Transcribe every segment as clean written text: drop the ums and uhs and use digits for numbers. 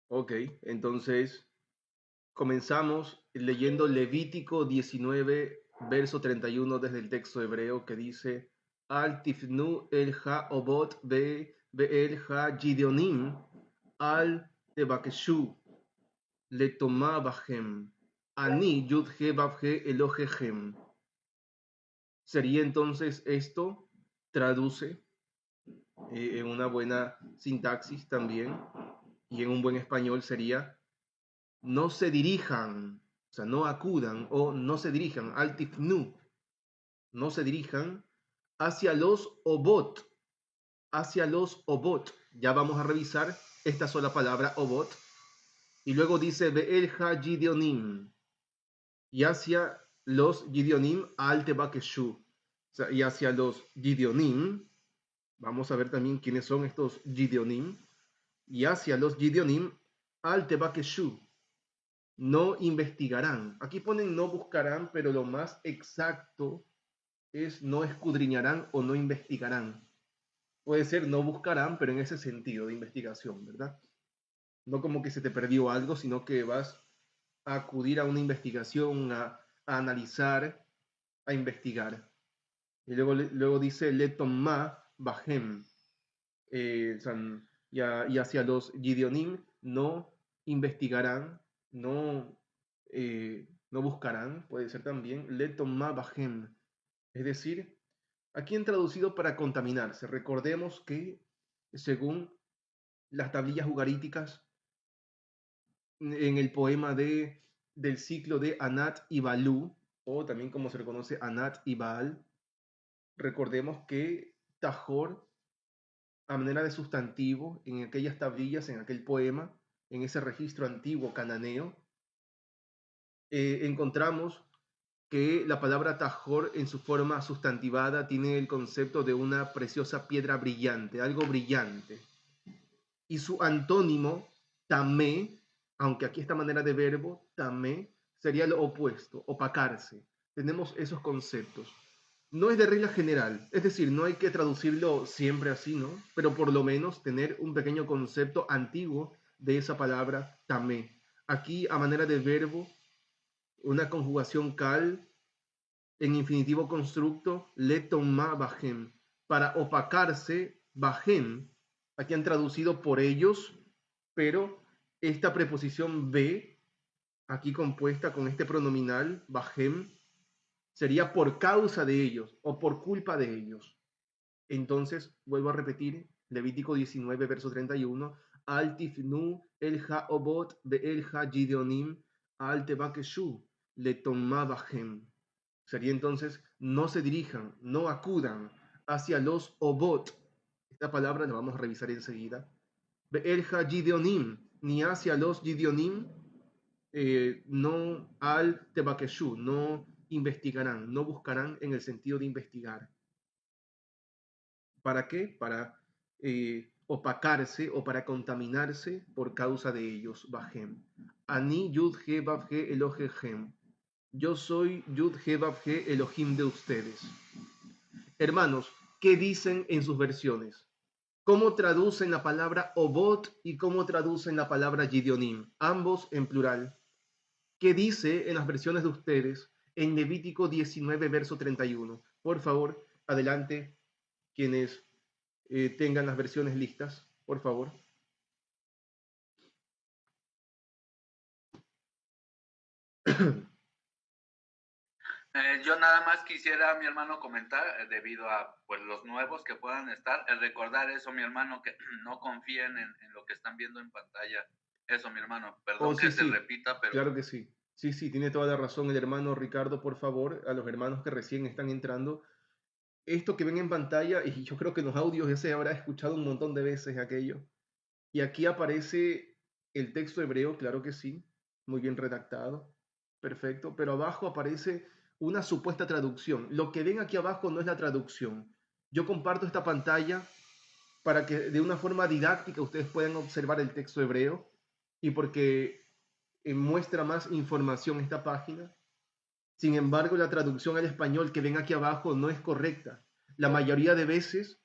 Ok, entonces comenzamos leyendo Levítico 19, verso 31 desde el texto hebreo que dice: Al tifnu el ha-obot el ha-gideonim al tebakeshu letomá bahem ani yud he vav he elohechem. Sería entonces esto, traduce en una buena sintaxis también y en un buen español sería: no se dirijan, o sea, no acudan o no se dirijan al tifnu, no se dirijan hacia los obot, hacia los obot. Ya vamos a revisar esta sola palabra obot. Y luego dice Be'el ha Gideonim, y hacia los Gideonim al Tebakeshu. O sea, y hacia los Gideonim, vamos a ver también quiénes son estos Gideonim, y hacia los Gideonim al Tebakeshu. No investigarán. Aquí ponen no buscarán, pero lo más exacto es no escudriñarán o no investigarán. Puede ser no buscarán, pero en ese sentido de investigación, ¿verdad? No como que se te perdió algo, sino que vas a acudir a una investigación, a analizar, a investigar. Y luego dice letomá bahem, y hacia los Gideonim no investigarán, no buscarán, puede ser también letomá bahem, es decir, aquí han traducido para contaminarse. Recordemos que según las tablillas ugaríticas en el poema del ciclo de Anat y Balú, o también como se le conoce Anat y Baal, recordemos que Tajor, a manera de sustantivo, en aquellas tablillas, en aquel poema, en ese registro antiguo cananeo, encontramos que la palabra Tajor en su forma sustantivada tiene el concepto de una preciosa piedra brillante, algo brillante. Y su antónimo, tamé, aunque aquí esta manera de verbo, tamé, sería lo opuesto, opacarse. Tenemos esos conceptos. No es de regla general, es decir, no hay que traducirlo siempre así, ¿no? Pero por lo menos tener un pequeño concepto antiguo de esa palabra tamé. Aquí, a manera de verbo, una conjugación cal en infinitivo constructo, le toma bajem, para opacarse, bajem, aquí han traducido por ellos, pero esta preposición be, aquí compuesta con este pronominal, bajem, sería por causa de ellos o por culpa de ellos. Entonces, vuelvo a repetir, Levítico 19, verso 31, al tifnu el ha-obot be el ha-gideonim al tebakeshu le toma bajem. Sería entonces, no se dirijan, no acudan hacia los obot. Esta palabra la vamos a revisar enseguida. El ha-gideonim, ni hacia los gideonim, no al tebakeshu, no investigarán, no buscarán en el sentido de investigar. ¿Para qué? Para opacarse o para contaminarse por causa de ellos. Bajem. Ani yud he vav he elohechem. Yo soy Yud He Vav He Elohim de ustedes. Hermanos, ¿qué dicen en sus versiones? ¿Cómo traducen la palabra obot y cómo traducen la palabra Gideonim? Ambos en plural. ¿Qué dice en las versiones de ustedes en Levítico 19, verso 31? Por favor, adelante quienes tengan las versiones listas, por favor. Yo nada más quisiera, mi hermano, comentar, debido a pues, los nuevos que puedan estar, recordar eso, mi hermano, que no confíen en lo que están viendo en pantalla. Eso, mi hermano, Oh, perdón sí, que se sí, repita, pero claro que sí. Sí, sí, tiene toda la razón el hermano Ricardo, por favor, a los hermanos que recién están entrando. Esto que ven en pantalla, y yo creo que en los audios ya se habrá escuchado un montón de veces aquello. Y aquí aparece el texto hebreo, claro que sí, muy bien redactado, perfecto, pero abajo aparece una supuesta traducción. Lo que ven aquí abajo no es la traducción. Yo comparto esta pantalla para que de una forma didáctica ustedes puedan observar el texto hebreo y porque muestra más información esta página. Sin embargo, la traducción al español que ven aquí abajo no es correcta. La mayoría de veces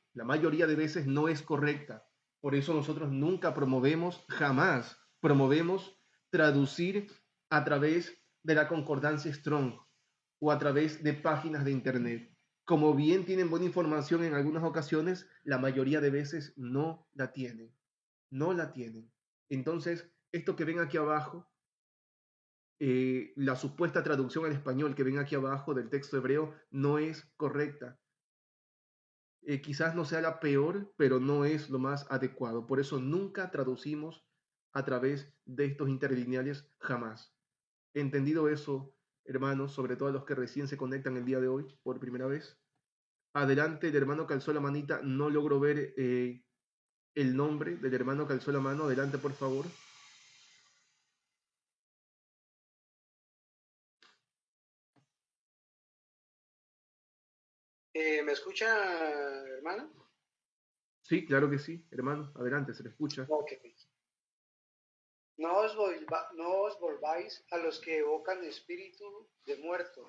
no es correcta. Por eso nosotros nunca promovemos jamás promovemos traducir a través de la concordancia Strong o a través de páginas de internet. Como bien tienen buena información en algunas ocasiones, la mayoría de veces no la tienen. No la tienen. Entonces, esto que ven aquí abajo, la supuesta traducción al español que ven aquí abajo del texto hebreo no es correcta. Quizás no sea la peor, pero no es lo más adecuado. Por eso nunca traducimos a través de estos interlineales, jamás. Entendido eso, hermanos, sobre todo a los que recién se conectan el día de hoy por primera vez. Adelante, el hermano que alzó la manita. No logro ver el nombre del hermano que alzó la mano. Adelante, por favor. ¿Me escucha, hermano? Sí, claro que sí, hermano. Adelante, se le escucha. Ok. No os volváis a los que evocan espíritu de muertos,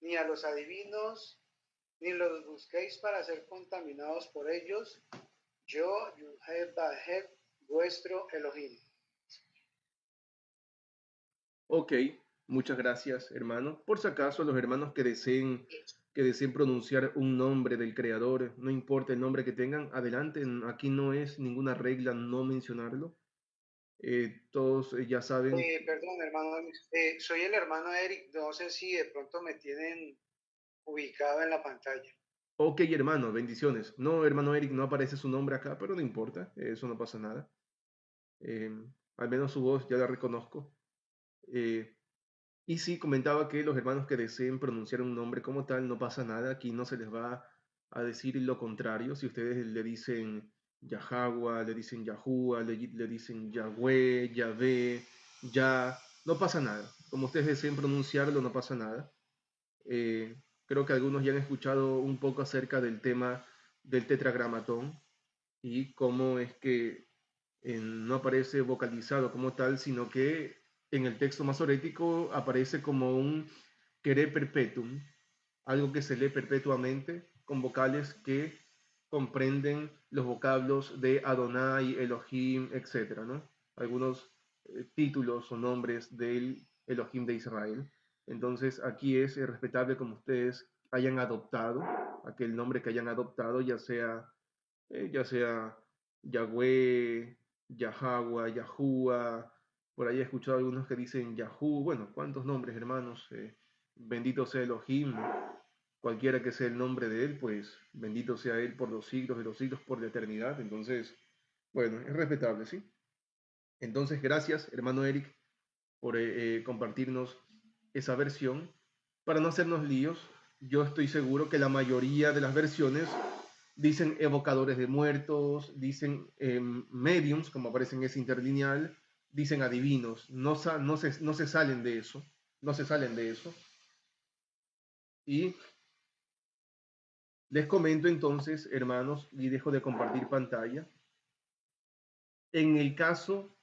ni a los adivinos, ni los busquéis para ser contaminados por ellos. Yo, Yud-Heh, vuestro Elohim. Ok, muchas gracias, hermano. Por si acaso, los hermanos que deseen pronunciar un nombre del Creador, no importa el nombre que tengan, adelante. Aquí no es ninguna regla no mencionarlo. Todos ya saben. Perdón, hermano. Soy el hermano Eric. No sé si de pronto me tienen ubicado en la pantalla. Ok, hermano, bendiciones. No, hermano Eric, no aparece su nombre acá, pero no importa, eso no pasa nada. Al menos su voz ya la reconozco. Y sí, comentaba que los hermanos que deseen pronunciar un nombre como tal, no pasa nada, aquí no se les va a decir lo contrario. Si ustedes le dicen Yahagua, le dicen Yahúa, le dicen Yahweh, Yahvé, Ya, no pasa nada. Como ustedes deseen pronunciarlo, no pasa nada. Creo que algunos ya han escuchado un poco acerca del tema del tetragramatón y cómo es que no aparece vocalizado como tal, sino que en el texto masorético aparece como un querer perpetuum, algo que se lee perpetuamente con vocales que comprenden los vocablos de Adonai, Elohim, etc., ¿no? Algunos títulos o nombres del Elohim de Israel. Entonces aquí es respetable como ustedes hayan adoptado aquel nombre que hayan adoptado, ya sea Yahweh, Yahagua, Yahúa, por ahí he escuchado algunos que dicen Yahú, bueno, ¿cuántos nombres, hermanos? Bendito sea Elohim, cualquiera que sea el nombre de él, pues bendito sea él por los siglos de los siglos, por la eternidad. Entonces, bueno, es respetable, ¿sí? Entonces, gracias, hermano Eric, por compartirnos esa versión. Para no hacernos líos, yo estoy seguro que la mayoría de las versiones dicen evocadores de muertos, dicen mediums, como aparece en ese interlineal, dicen adivinos. No se salen de eso, no se salen de eso. Y les comento entonces, hermanos, y dejo de compartir pantalla. En el caso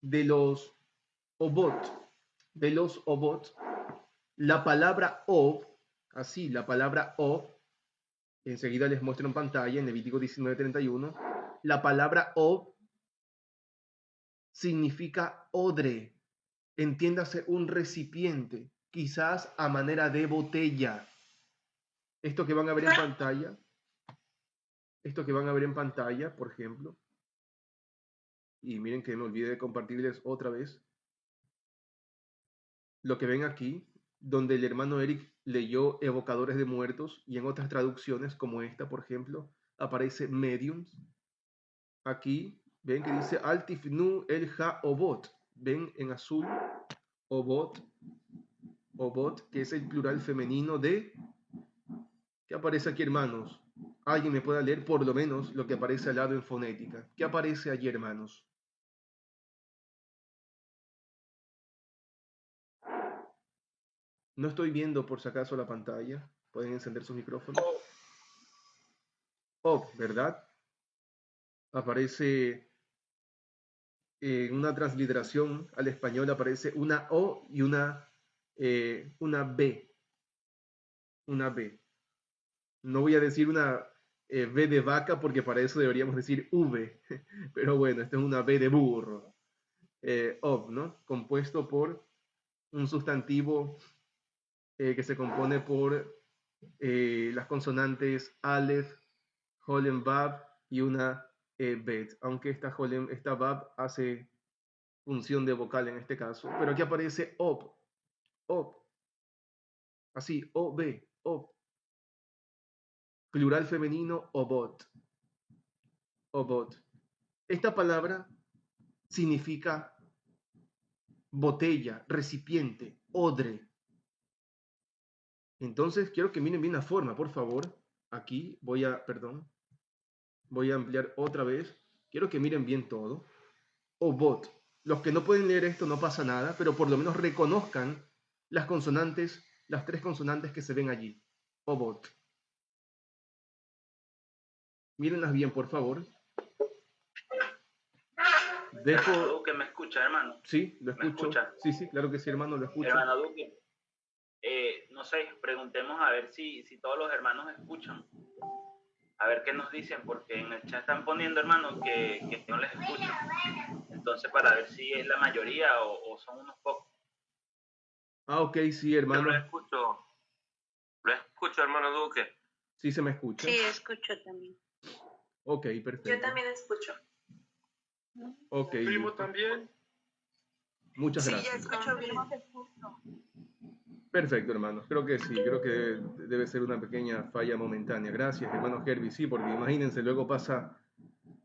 de los obot, la palabra ob, así, la palabra ob, enseguida les muestro en pantalla en Levítico 19:31, la palabra ob significa odre, entiéndase un recipiente, quizás a manera de botella. Esto que van a ver en pantalla, por ejemplo, y miren que me olvidé de compartirles otra vez, lo que ven aquí, donde el hermano Eric leyó evocadores de muertos y en otras traducciones como esta, por ejemplo, aparece mediums. Aquí ven que dice Altifnu el ha obot. Ven en azul obot, que es el plural femenino de... ¿Qué aparece aquí, hermanos? ¿Alguien me puede leer por lo menos lo que aparece al lado en fonética? ¿Qué aparece allí, hermanos? No estoy viendo por si acaso la pantalla. Pueden encender sus micrófonos. ¿Verdad? Aparece en una transliteración al español, aparece una O y una B. Una B. No voy a decir una V de vaca, porque para eso deberíamos decir V. Pero bueno, esta es una V de burro. Ob, ¿no? Compuesto por un sustantivo que se compone por las consonantes Aleph, Holem, Bab y una Bet. Aunque esta Bab hace función de vocal en este caso. Pero aquí aparece Ob. Ob. Así, OB. Ob. Plural femenino, Obot. Obot. Esta palabra significa botella, recipiente, odre. Entonces, quiero que miren bien la forma, por favor. Aquí voy a ampliar otra vez. Quiero que miren bien todo. Obot. Los que no pueden leer esto no pasa nada, pero por lo menos reconozcan las consonantes, las 3 consonantes que se ven allí. Obot. Mírenlas bien, por favor. Hermano Duque, ¿me escucha, hermano? Sí, lo escucho. ¿Me escucha? Sí, claro que sí, hermano, lo escucho. Hermano Duque, no sé, preguntemos a ver si todos los hermanos escuchan. A ver qué nos dicen, porque en el chat están poniendo, hermano, que no les escuchan. Entonces, para ver si es la mayoría o son unos pocos. Ah, ok, sí, hermano. Yo lo escucho, hermano Duque. Sí, se me escucha. Sí, escucho también. Ok, perfecto. Yo también escucho. Ok. Primo también. Muchas Sí, gracias. ya escucho bien. Perfecto, hermano. Creo que sí, creo que debe ser una pequeña falla momentánea. Gracias, hermano Herbie. Sí, porque imagínense, luego pasa,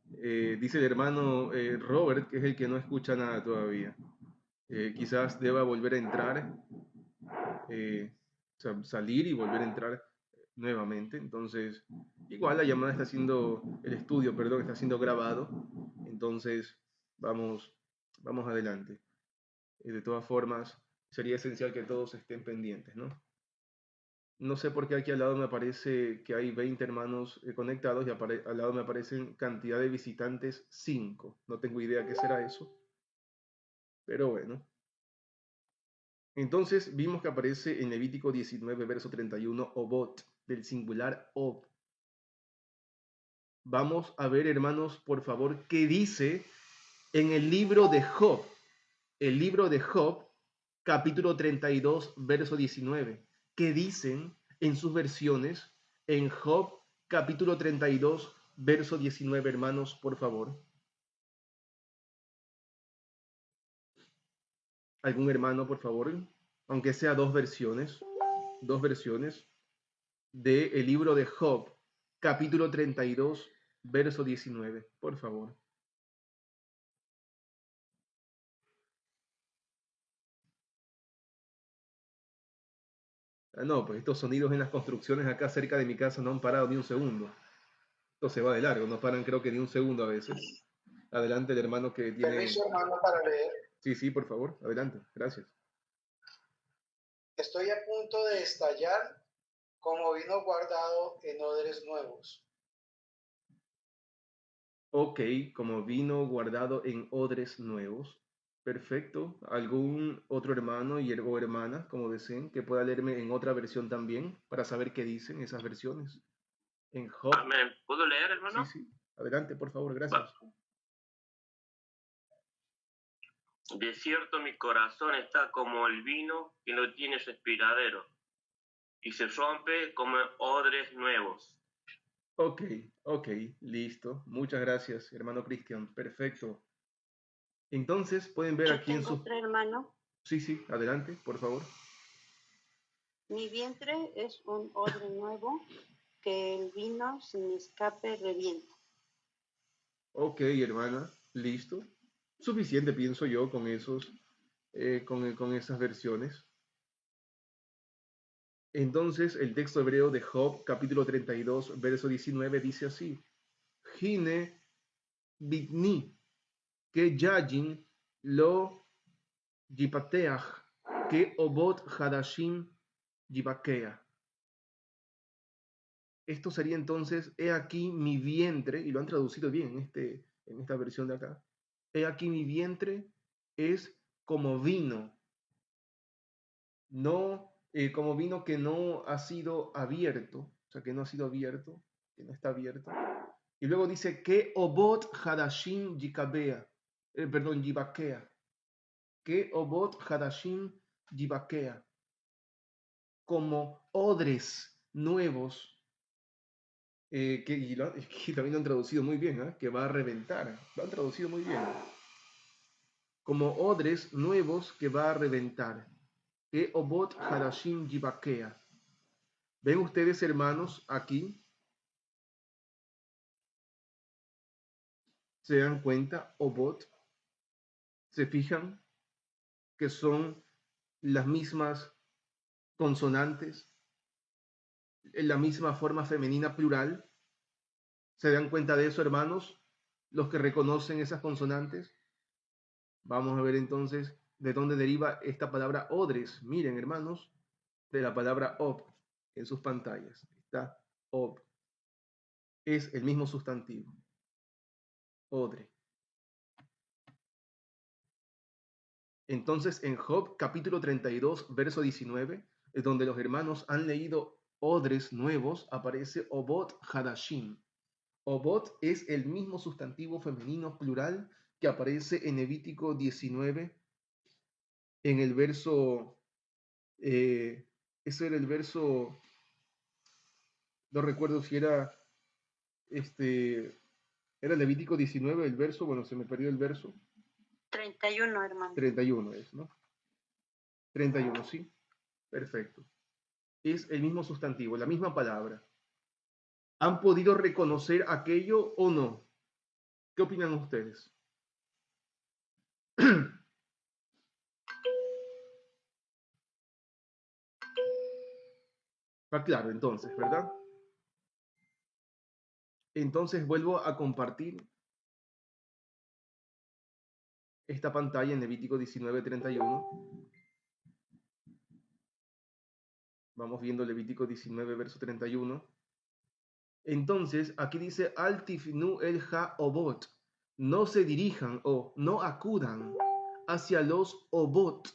dice el hermano Robert, que es el que no escucha nada todavía. Quizás deba volver a entrar, salir y volver a entrar nuevamente. Entonces, igual la llamada está siendo, el estudio, perdón, está siendo grabado. Entonces, vamos adelante. De todas formas, sería esencial que todos estén pendientes, ¿no? No sé por qué aquí al lado me aparece que hay 20 hermanos conectados y al lado me aparecen cantidad de visitantes 5. No tengo idea qué será eso. Pero bueno. Entonces vimos que aparece en Levítico 19, verso 31, Obot, del singular Ob. Vamos a ver, hermanos, por favor, qué dice en el libro de Job. El libro de Job, capítulo 32, verso 19. ¿Qué dicen en sus versiones en Job, capítulo 32, verso 19, hermanos, por favor? ¿Algún hermano, por favor? Aunque sea dos versiones del libro de Job, capítulo 32, verso 19, por favor. Ah, no, pues estos sonidos en las construcciones acá cerca de mi casa no han parado ni un segundo. Esto se va de largo, no paran creo que ni un segundo a veces. Adelante el hermano que tiene... Permiso, hermano, para leer. Sí, por favor, adelante, gracias. Estoy a punto de estallar como vino guardado en odres nuevos. Ok, como vino guardado en odres nuevos. Perfecto. ¿Algún otro hermano o hermana, como deseen, que pueda leerme en otra versión también para saber qué dicen esas versiones? En Job. Amén. ¿Puedo leer, hermano? Sí. Adelante, por favor, gracias. De cierto, mi corazón está como el vino que no tiene respiradero y se rompe como odres nuevos. Ok, listo. Muchas gracias, hermano Cristian. Perfecto. Entonces, pueden ver aquí en su... Otro hermano. Sí, adelante, por favor. Mi vientre es un odre nuevo que el vino sin escape revienta. Ok, hermana, listo. Suficiente, pienso yo, con con esas versiones. Entonces, el texto hebreo de Job, capítulo 32, verso 19, dice así: Hine bitni, que yajin lo yipateach, que obot hadashim yibakea. Esto sería entonces, he aquí mi vientre, y lo han traducido bien en esta versión de acá. He aquí mi vientre es como vino, no como vino que no ha sido abierto, o sea, que no ha sido abierto, que no está abierto. Y luego dice que obot hadashim yikabea, yibakea. Que obot hadashim yibakea. Como odres nuevos, que también lo han traducido muy bien, que va a reventar. Lo han traducido muy bien. Como odres nuevos que va a reventar. Que obot hadashim yibakea. ¿Ven ustedes, hermanos, aquí? ¿Se dan cuenta? Obot. ¿Se fijan que son las mismas consonantes en la misma forma femenina plural? ¿Se dan cuenta de eso, hermanos? Los que reconocen esas consonantes. Vamos a ver entonces de dónde deriva esta palabra odres. Miren, hermanos, de la palabra ob en sus pantallas. Está ob. Es el mismo sustantivo. Odre. Entonces, en Job capítulo 32, verso 19, es donde los hermanos han leído odres nuevos, aparece obot hadashim. Obot es el mismo sustantivo femenino plural que aparece en Levítico 19, en el verso, ese era el verso, no recuerdo si era, era Levítico 19, el verso, bueno, se me perdió el verso. 31, hermano. 31 es, ¿no? 31, sí. Perfecto. Es el mismo sustantivo, la misma palabra. ¿Han podido reconocer aquello o no? ¿Qué opinan ustedes? Está claro, entonces, ¿verdad? Entonces vuelvo a compartir esta pantalla en Levítico 19:31. Vamos viendo Levítico 19, verso 31. Entonces, aquí dice, Al tifnu el ha-obot. No se dirijan o no acudan hacia los obot.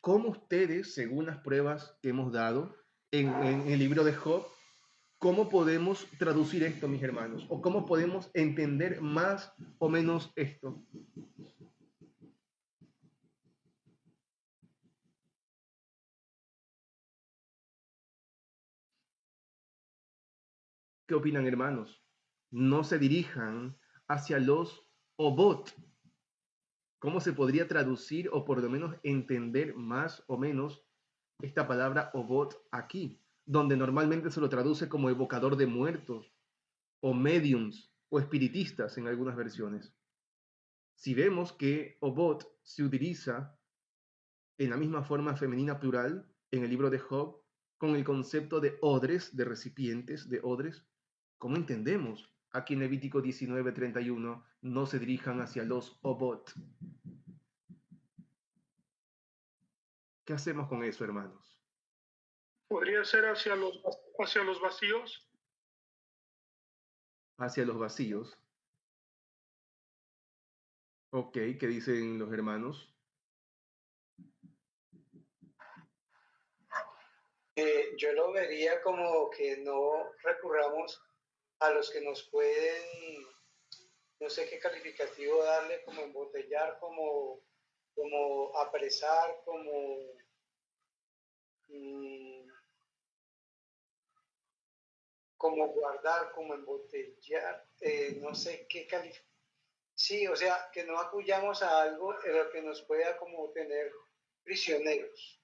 ¿Cómo ustedes, según las pruebas que hemos dado en el libro de Job, cómo podemos traducir esto, mis hermanos? ¿O cómo podemos entender más o menos esto? ¿Qué opinan, hermanos? No se dirijan hacia los obot. ¿Cómo se podría traducir o por lo menos entender más o menos esta palabra obot aquí? Donde normalmente se lo traduce como evocador de muertos o mediums o espiritistas en algunas versiones. Si vemos que obot se utiliza en la misma forma femenina plural en el libro de Job con el concepto de odres, de recipientes, de odres, ¿cómo entendemos aquí en Levítico 19:31 no se dirijan hacia los obot? ¿Qué hacemos con eso, hermanos? ¿Podría ser hacia los vacíos? Hacia los vacíos. Ok, ¿qué dicen los hermanos? Yo lo vería como que no recurramos a los que nos pueden, no sé qué calificativo darle, como embotellar, como apresar, como guardar, como embotellar, no sé qué calificación. Sí, o sea, que no acuyamos a algo en lo que nos pueda como tener prisioneros.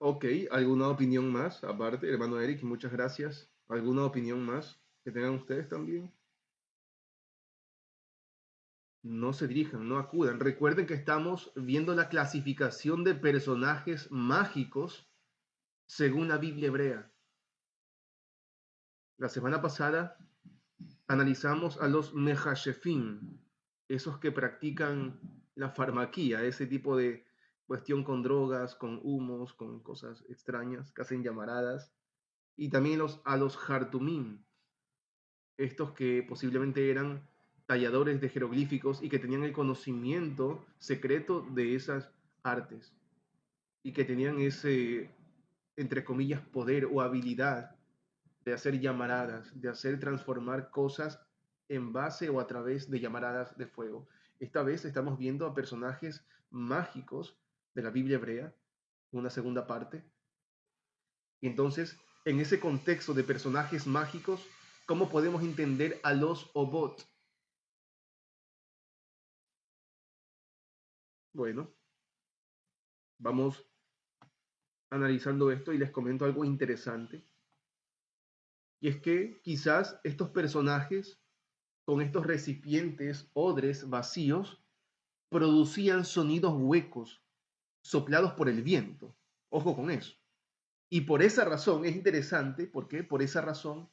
Ok, ¿alguna opinión más? Aparte, hermano Eric, muchas gracias. ¿Alguna opinión más que tengan ustedes también? No se dirijan, no acudan. Recuerden que estamos viendo la clasificación de personajes mágicos según la Biblia hebrea. La semana pasada analizamos a los mejashefim, esos que practican la farmaquía, ese tipo de cuestión con drogas, con humos, con cosas extrañas que hacen llamaradas. Y también a los hartumim, estos que posiblemente eran talladores de jeroglíficos y que tenían el conocimiento secreto de esas artes y que tenían ese entre comillas, poder o habilidad de hacer llamaradas, de hacer transformar cosas en base o a través de llamaradas de fuego. Esta vez estamos viendo a personajes mágicos de la Biblia hebrea, una segunda parte. Y entonces, en ese contexto de personajes mágicos, ¿cómo podemos entender a los Obot? Bueno, vamos analizando esto y les comento algo interesante. Y es que quizás estos personajes, con estos recipientes, odres vacíos, producían sonidos huecos, soplados por el viento. Ojo con eso. Y por esa razón es interesante, porque por esa razón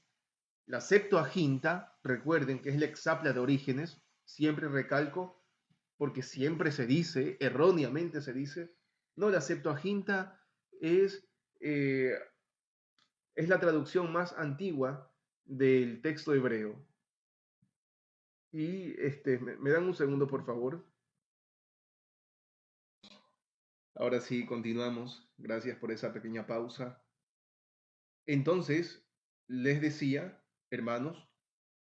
la Septuaginta, recuerden que es la exapla de Orígenes, siempre recalco, porque siempre se dice, erróneamente se dice, no, la Septuaginta es, eh, es la traducción más antigua del texto hebreo. Y me dan un segundo, por favor. Ahora sí, continuamos. Gracias por esa pequeña pausa. Entonces, les decía, hermanos,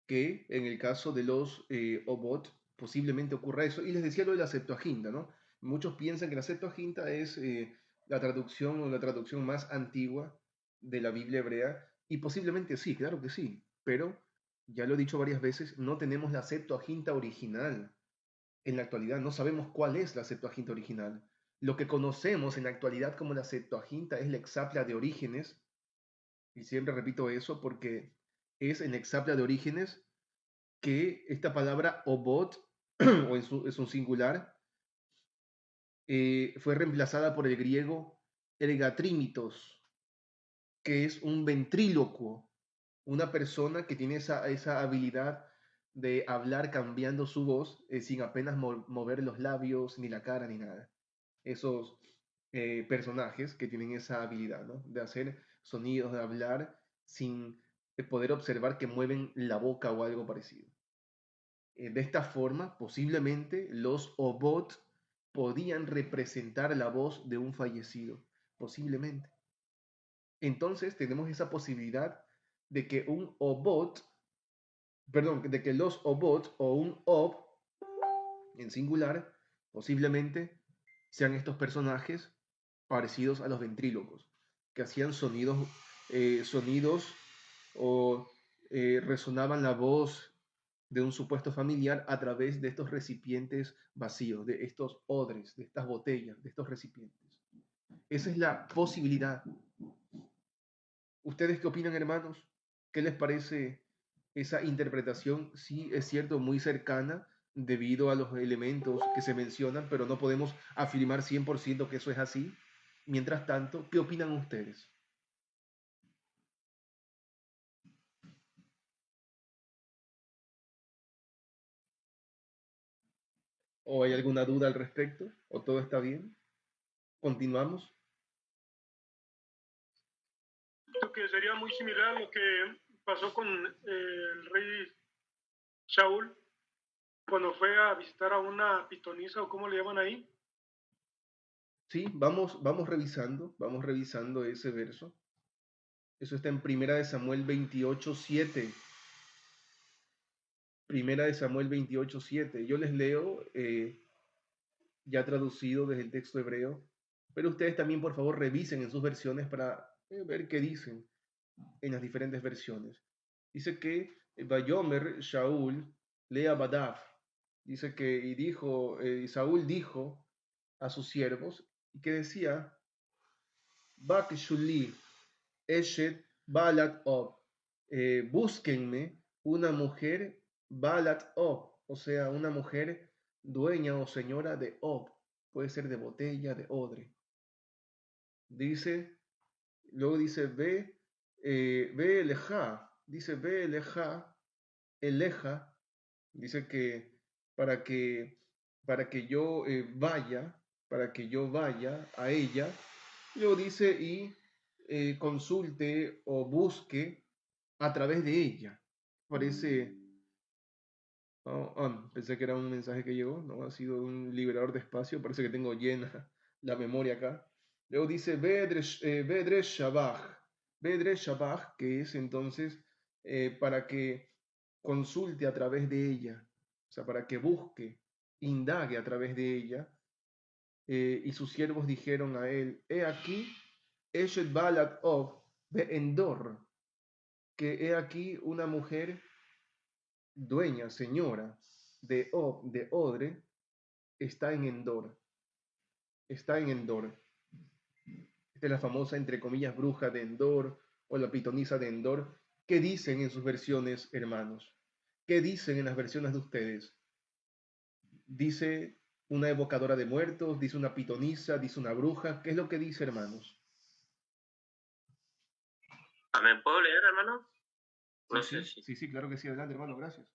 que en el caso de los Obot posiblemente ocurra eso. Y les decía lo de la Septuaginta, ¿no? Muchos piensan que la Septuaginta es la traducción o la traducción más antigua de la Biblia hebrea. Y posiblemente sí, claro que sí. Pero, ya lo he dicho varias veces, no tenemos la Septuaginta original. En la actualidad no sabemos cuál es la Septuaginta original. Lo que conocemos en la actualidad como la Septuaginta es la Exapla de Orígenes, y siempre repito eso porque es en Exapla de Orígenes que esta palabra obot, o es un singular, fue reemplazada por el griego ergatrímitos, que es un ventrílocuo, una persona que tiene esa habilidad de hablar cambiando su voz sin apenas mover los labios, ni la cara, ni nada. Esos personajes que tienen esa habilidad, ¿no? De hacer sonidos, de hablar sin poder observar que mueven la boca o algo parecido. De esta forma, posiblemente los Obot podían representar la voz de un fallecido, posiblemente. Entonces tenemos esa posibilidad de que un Obot, perdón, de que los Obot o un Ob en singular, posiblemente sean estos personajes parecidos a los ventrílocos, que hacían sonidos o resonaban la voz de un supuesto familiar a través de estos recipientes vacíos, de estos odres, de estas botellas, de estos recipientes. Esa es la posibilidad. ¿Ustedes qué opinan, hermanos? ¿Qué les parece esa interpretación? Sí, es cierto, muy cercana debido a los elementos que se mencionan, pero no podemos afirmar 100% que eso es así. Mientras tanto, ¿qué opinan ustedes? ¿O hay alguna duda al respecto? ¿O todo está bien? ¿Continuamos? Lo que sería muy similar a lo que pasó con el rey Shaul cuando fue a visitar a una pitonisa, o cómo le llaman ahí. Sí, vamos revisando ese verso. Eso está en Primera de Samuel 28:7. Primera de Samuel 28:7. Yo les leo ya traducido desde el texto hebreo, pero ustedes también por favor revisen en sus versiones para ver qué dicen en las diferentes versiones. Dice que Bayomer Shaul lea Badaf. Dice que Saúl dijo a sus siervos, y que decía, Bak Shuli, Eshet Balat Ob, búsquenme una mujer Balat Ob, o sea, una mujer dueña o señora de Ob, puede ser de botella, de odre. Luego dice, ve Eleja, dice, ve Eleja, dice que para que, para que yo para que yo vaya a ella. Luego dice, y consulte o busque a través de ella. Parece, pensé que era un mensaje que llegó, no, ha sido un liberador de espacio, parece que tengo llena la memoria acá. Luego dice Bedre Shabach. Bedre Shabach, que es entonces para que consulte a través de ella, o sea, para que busque, indague a través de ella. Y sus siervos dijeron a él, he aquí, Eshet Balat of Endor, que he aquí una mujer dueña, señora de Odre, está en Endor. Está en Endor. Esta es la famosa, entre comillas, bruja de Endor o la pitonisa de Endor. ¿Qué dicen en sus versiones, hermanos? ¿Qué dicen en las versiones de ustedes? Dice una evocadora de muertos, dice una pitonisa, dice una bruja. ¿Qué es lo que dice, hermanos? Amén. ¿Puedo leer, hermano? No Sí, sé si. sí, claro que sí. Adelante, hermano, gracias.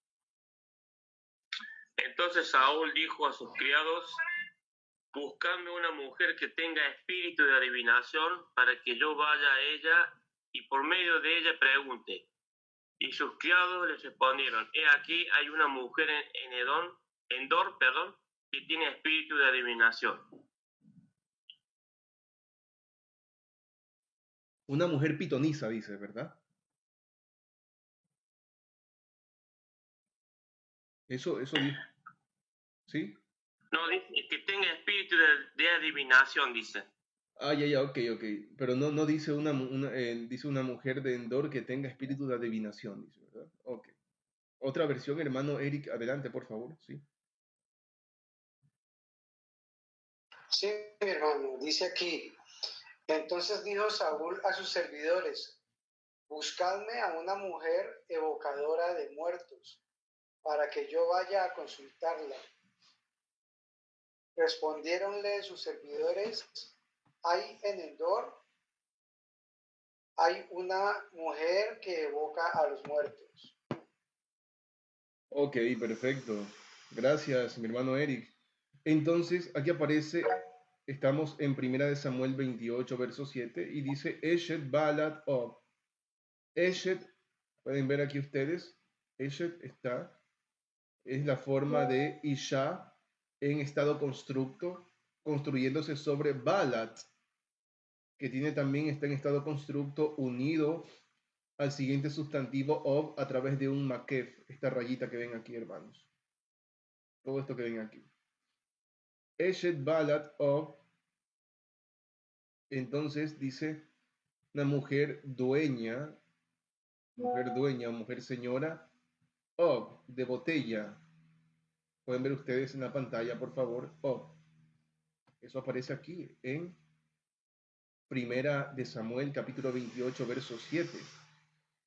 Entonces Saúl dijo a sus criados, buscadme una mujer que tenga espíritu de adivinación para que yo vaya a ella y por medio de ella pregunte. Y sus criados les respondieron, he aquí hay una mujer en Endor, que tiene espíritu de adivinación. Una mujer pitonisa, dice, ¿verdad? Eso dijo. ¿Sí? No, dice que tenga espíritu de adivinación, dice. Ya, ok. Pero no dice dice una mujer de Endor que tenga espíritu de adivinación, dice, ¿verdad? Ok. Otra versión, hermano Eric, adelante, por favor, sí. Sí, mi hermano, dice aquí, entonces dijo Saúl a sus servidores, buscadme a una mujer evocadora de muertos, para que yo vaya a consultarla. Respondiéronle sus servidores, hay en Endor, hay una mujer que evoca a los muertos. Ok, perfecto. Gracias, mi hermano Eric. Entonces, aquí aparece, estamos en 1 de Samuel 28, verso 7, y dice, Eshet Balat of. Eshet, pueden ver aquí ustedes, Eshet es la forma de Isha en estado constructo, construyéndose sobre Balat, que también está en estado constructo unido al siguiente sustantivo of a través de un makef, esta rayita que ven aquí, hermanos. Todo esto que ven aquí. Eshet Balat of, entonces dice una mujer dueña, mujer señora, of, de botella. Pueden ver ustedes en la pantalla, por favor, of. Eso aparece aquí en 1 de Samuel, capítulo 28, verso 7.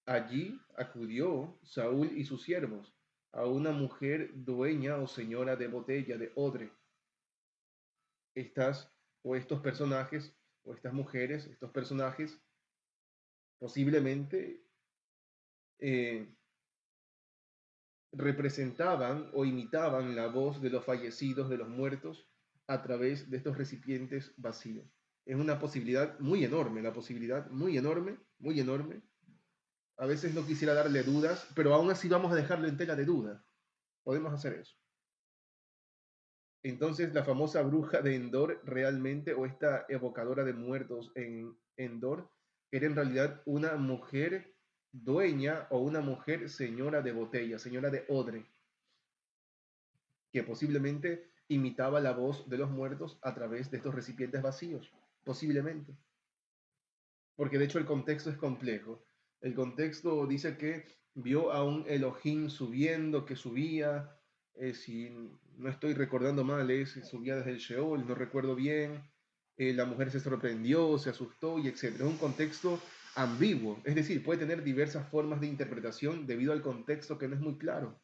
Allí acudió Saúl y sus siervos a una mujer dueña o señora de botella, de odre. Estas o estos personajes o estas mujeres, estos personajes, posiblemente representaban o imitaban la voz de los fallecidos, de los muertos, a través de estos recipientes vacíos. Es una posibilidad muy enorme, la posibilidad muy enorme, muy enorme. A veces no quisiera darle dudas, pero aún así vamos a dejarlo en tela de duda. Podemos hacer eso. Entonces, la famosa bruja de Endor realmente, o esta evocadora de muertos en Endor, era en realidad una mujer dueña o una mujer señora de botella, señora de odre, que posiblemente imitaba la voz de los muertos a través de estos recipientes vacíos, posiblemente. Porque de hecho el contexto es complejo. El contexto dice que vio a un Elohim subiendo, que subía, si no estoy recordando mal, subía desde el Sheol, no recuerdo bien, la mujer se sorprendió, se asustó y etc. Es un contexto ambiguo, es decir, puede tener diversas formas de interpretación debido al contexto que no es muy claro.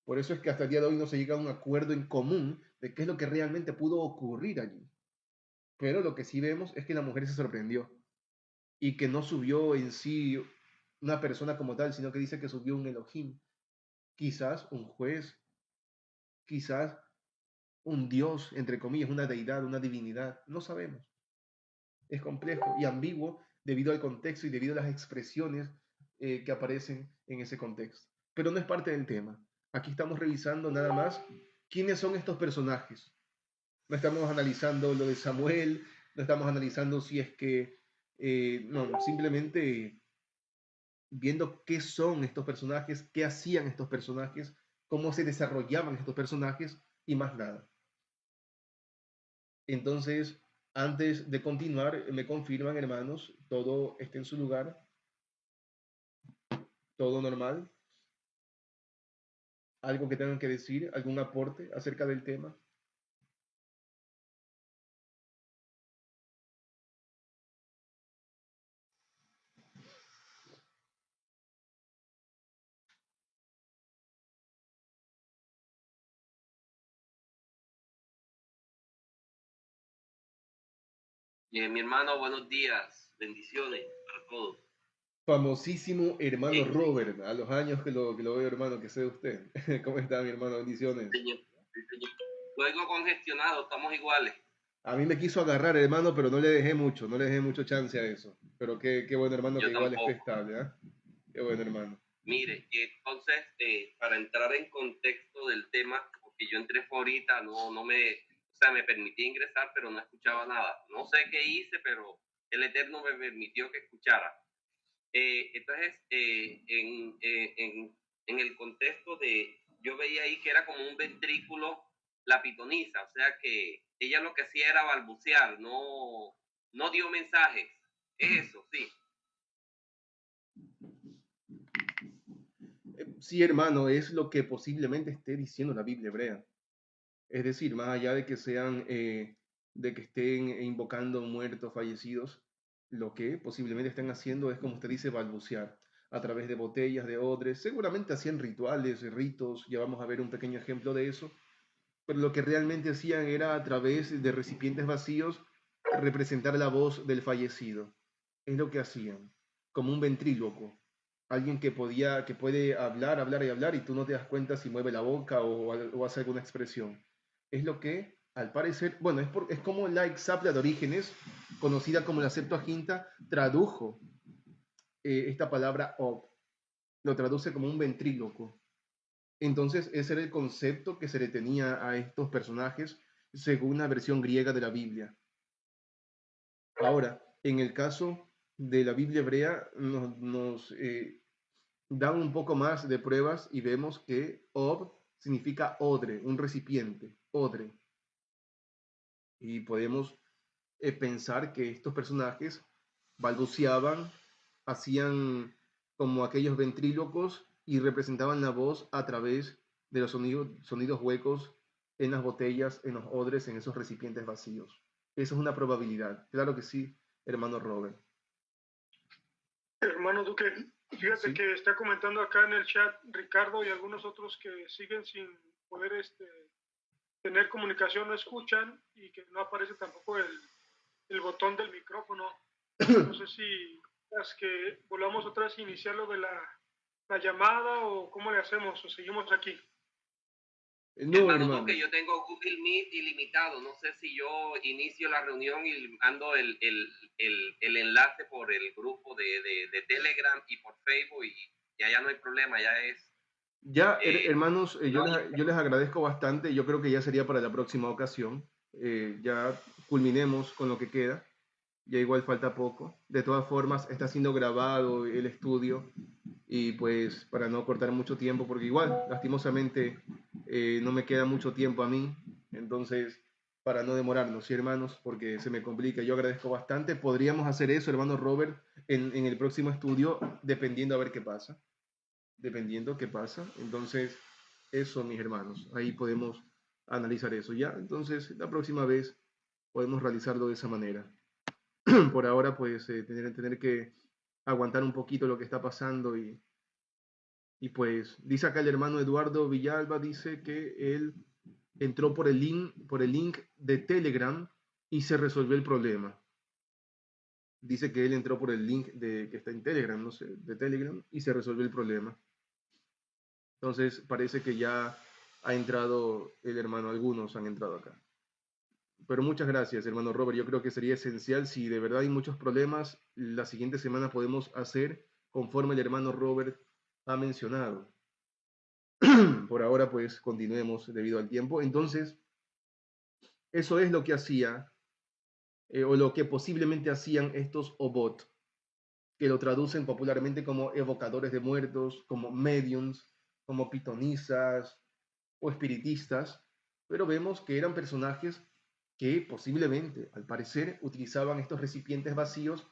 Por eso es que hasta el día de hoy no se llega a un acuerdo en común de qué es lo que realmente pudo ocurrir allí. Pero lo que sí vemos es que la mujer se sorprendió y que no subió en sí una persona como tal, sino que dice que subió un Elohim, quizás un juez, quizás un dios, entre comillas, una deidad, una divinidad, no sabemos. Es complejo y ambiguo debido al contexto y debido a las expresiones que aparecen en ese contexto. Pero no es parte del tema. Aquí estamos revisando nada más quiénes son estos personajes. No estamos analizando lo de Samuel, No estamos analizando si es que, no, simplemente viendo qué son estos personajes, qué hacían estos personajes, cómo se desarrollaban estos personajes y más nada. Entonces, antes de continuar, me confirman, hermanos, todo está en su lugar, todo normal. ¿Algo que tengan que decir? ¿Algún aporte acerca del tema? Mi hermano, buenos días, bendiciones para todos. Famosísimo hermano Robert, a los años que lo veo, hermano, que sé usted. ¿Cómo está, mi hermano? Bendiciones. Señor, señor. Luego congestionado, estamos iguales. A mí me quiso agarrar, hermano, pero no le dejé mucho chance a eso. Pero qué bueno, hermano, Yo que igual tampoco. esté estable, ¿ah? Qué bueno, hermano. Mire, entonces, para entrar en contexto del tema, porque yo entré fue ahorita, o sea, me permití ingresar, pero no escuchaba nada. No sé qué hice, pero el Eterno me permitió que escuchara. Entonces, en el contexto yo veía ahí que era como un ventrículo la pitonisa, o sea que ella lo que hacía era balbucear, no dio mensajes. Es eso, sí. Sí, hermano, es lo que posiblemente esté diciendo la Biblia hebrea. Es decir, más allá de que sean, de que estén invocando muertos, fallecidos, lo que posiblemente estén haciendo es, como usted dice, balbucear a través de botellas, de odres. Seguramente hacían rituales, ritos, ya vamos a ver un pequeño ejemplo de eso, pero lo que realmente hacían era a través de recipientes vacíos representar la voz del fallecido. Es lo que hacían, como un ventríloco. Alguien que puede hablar y hablar y tú no te das cuenta si mueve la boca o hace alguna expresión. Es lo que, al parecer, bueno, es como la Exapla de Orígenes, conocida como la Septuaginta, tradujo esta palabra ob, lo traduce como un ventríloco. Entonces, ese era el concepto que se le tenía a estos personajes según la versión griega de la Biblia. Ahora, en el caso de la Biblia hebrea, nos dan un poco más de pruebas y vemos que ob significa odre, un recipiente, odre. Y podemos pensar que estos personajes balbuceaban, hacían como aquellos ventrílocos y representaban la voz a través de los sonidos huecos en las botellas, en los odres, en esos recipientes vacíos. Eso es una probabilidad. Claro que sí, hermano Robert. Hermano Duque, fíjate Sí. que está comentando acá en el chat Ricardo y algunos otros que siguen sin poder tener comunicación, no escuchan y que no aparece tampoco el botón del micrófono. No sé si es que volvamos otra vez a iniciar lo de la llamada o cómo le hacemos o seguimos aquí. No, Hermano, hermano. que yo tengo Google Meet ilimitado. No sé si yo inicio la reunión y mando el enlace por el grupo de Telegram y por Facebook y allá no hay problema, ya es. Ya, hermanos, yo les agradezco bastante. Yo creo que ya sería para la próxima ocasión. Ya culminemos con lo que queda. Ya igual falta poco. De todas formas, está siendo grabado el estudio y pues para no cortar mucho tiempo, porque igual, lastimosamente, no me queda mucho tiempo a mí. Entonces, para no demorarnos, ¿sí, hermanos? Porque se me complica. Yo agradezco bastante. Podríamos hacer eso, hermano Robert, en el próximo estudio, dependiendo a ver qué pasa. Dependiendo qué pasa. Entonces, eso, mis hermanos. Ahí podemos analizar eso, ¿ya? Entonces, la próxima vez podemos realizarlo de esa manera. Por ahora, pues, tener que aguantar un poquito lo que está pasando y pues, dice acá el hermano Eduardo Villalba, dice que él entró por el link de Telegram y se resolvió el problema. Dice que él entró por el link que está en Telegram, no sé, de Telegram y se resolvió el problema. Entonces parece que ya ha entrado el hermano, algunos han entrado acá. Pero muchas gracias, hermano Robert. Yo creo que sería esencial, si de verdad hay muchos problemas, la siguiente semana podemos hacer conforme el hermano Robert ha mencionado. Por ahora, pues, continuemos debido al tiempo. Entonces, eso es lo que hacía o lo que posiblemente hacían estos obot, que lo traducen popularmente como evocadores de muertos, como mediums, como pitonisas o espiritistas, pero vemos que eran personajes que posiblemente, al parecer, utilizaban estos recipientes vacíos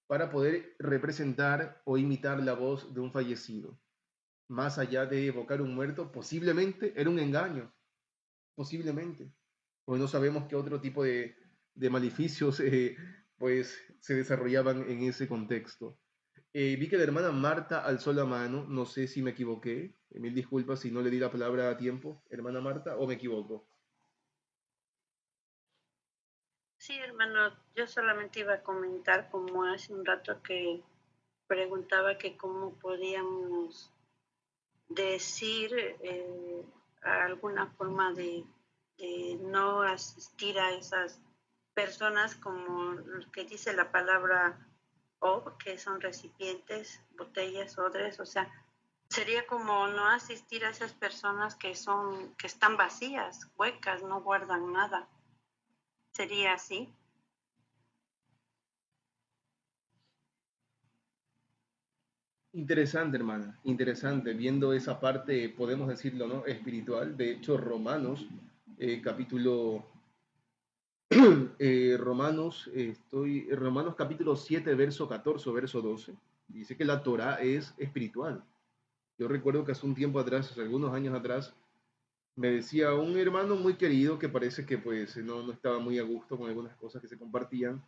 para poder representar o imitar la voz de un fallecido. Más allá de evocar un muerto, posiblemente era un engaño, posiblemente. Pues no sabemos qué otro tipo de maleficios pues, se desarrollaban en ese contexto. Vi que la hermana Marta alzó la mano, no sé si me equivoqué, mil disculpas si no le di la palabra a tiempo, hermana Marta, o me equivoco. Sí, hermano, yo solamente iba a comentar como hace un rato que preguntaba que cómo podíamos decir alguna forma de no asistir a esas personas como lo que dice la palabra o, que son recipientes, botellas, odres, o sea, sería como no asistir a esas personas que están vacías, huecas, no guardan nada. ¿Sería así? Interesante, hermana, interesante. Viendo esa parte, podemos decirlo, ¿no? Espiritual. De hecho, Romanos, capítulo, Romanos capítulo 7 verso 14 o verso 12, dice que la Torah es espiritual. Yo recuerdo que hace un tiempo atrás, hace algunos años atrás, me decía un hermano muy querido que parece que pues no estaba muy a gusto con algunas cosas que se compartían.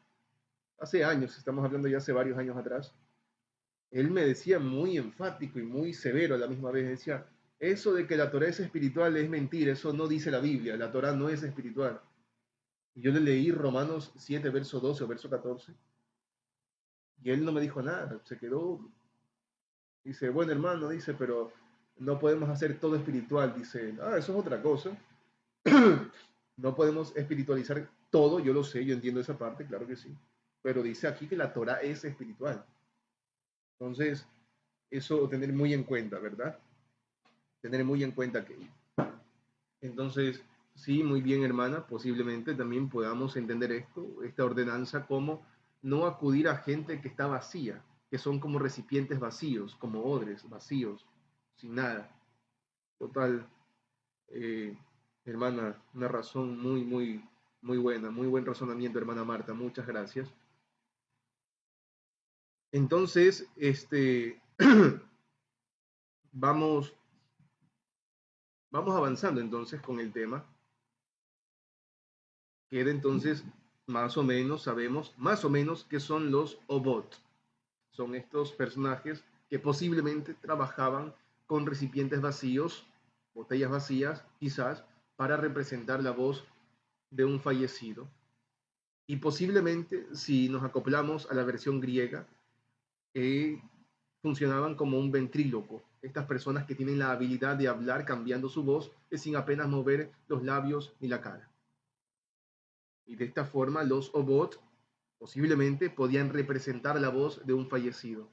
Hace años, estamos hablando ya hace varios años atrás, él me decía muy enfático y muy severo a la misma vez, decía, eso de que la Torah es espiritual es mentira, eso no dice la Biblia, la Torah no es espiritual. Y yo le leí Romanos 7, verso 12 o verso 14, y él no me dijo nada, se quedó, dice, bueno hermano, dice, pero no podemos hacer todo espiritual, dice, eso es otra cosa, no podemos espiritualizar todo, yo lo sé, yo entiendo esa parte, claro que sí, pero dice aquí que la Torah es espiritual. Entonces, eso tener muy en cuenta, ¿verdad? Tener muy en cuenta que entonces, sí, muy bien, hermana, posiblemente también podamos entender esto, esta ordenanza, como no acudir a gente que está vacía, que son como recipientes vacíos, como odres vacíos, sin nada. Total, eh, hermana, una razón muy buena, muy buen razonamiento, hermana Marta, muchas gracias. Entonces, vamos, vamos avanzando entonces con el tema. Queda entonces más o menos, sabemos más o menos qué son los obot. Son estos personajes que posiblemente trabajaban con recipientes vacíos, botellas vacías, quizás, para representar la voz de un fallecido. Y posiblemente, si nos acoplamos a la versión griega, funcionaban como un ventríloco. Estas personas que tienen la habilidad de hablar cambiando su voz sin apenas mover los labios ni la cara. Y de esta forma los obot posiblemente podían representar la voz de un fallecido.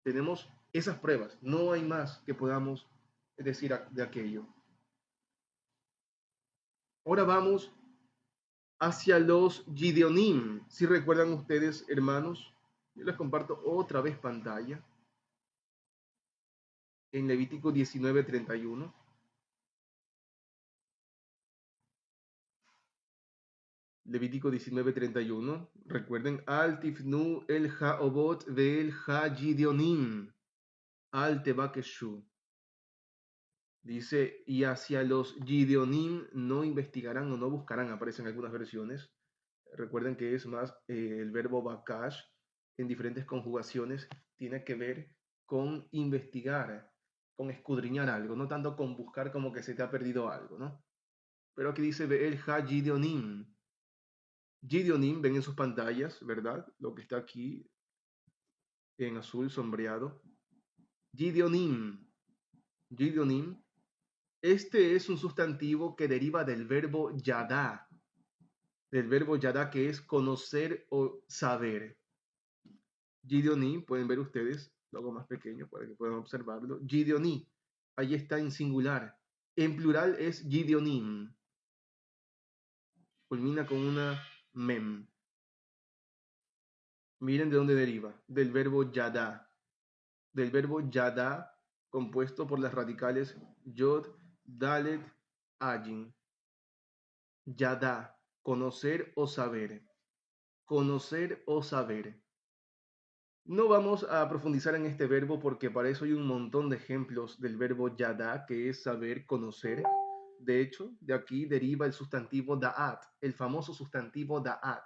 Tenemos esas pruebas, no hay más que podamos decir de aquello. Ahora vamos hacia los Gideonim. Si recuerdan ustedes, hermanos, yo les comparto otra vez pantalla en Levítico 19:31. Levítico 19:31. Recuerden, Al tifnu el haobot ve'el ha-Gideonim. Al tebakeshu. Dice, y hacia los Gideonim no investigarán o no buscarán, aparecen algunas versiones. Recuerden que es más el verbo bakash en diferentes conjugaciones tiene que ver con investigar, con escudriñar algo, no tanto con buscar como que se te ha perdido algo, ¿no? Pero aquí dice el ha Gideonim. Gideonim, ven en sus pantallas, ¿verdad? Lo que está aquí en azul sombreado. Gideonim. Gideonim. Este es un sustantivo que deriva del verbo yadá, que es conocer o saber. Gideoní, pueden ver ustedes, lo hago más pequeño para que puedan observarlo. Gideoní, ahí está en singular. En plural es Gideonim. Culmina con una mem. Miren de dónde deriva, del verbo yada, compuesto por las radicales yod, dalet, ayin. Yada, conocer o saber. Conocer o saber. No vamos a profundizar en este verbo porque para eso hay un montón de ejemplos del verbo yada, que es saber, conocer. De hecho, de aquí deriva el sustantivo da'at, el famoso sustantivo da'at,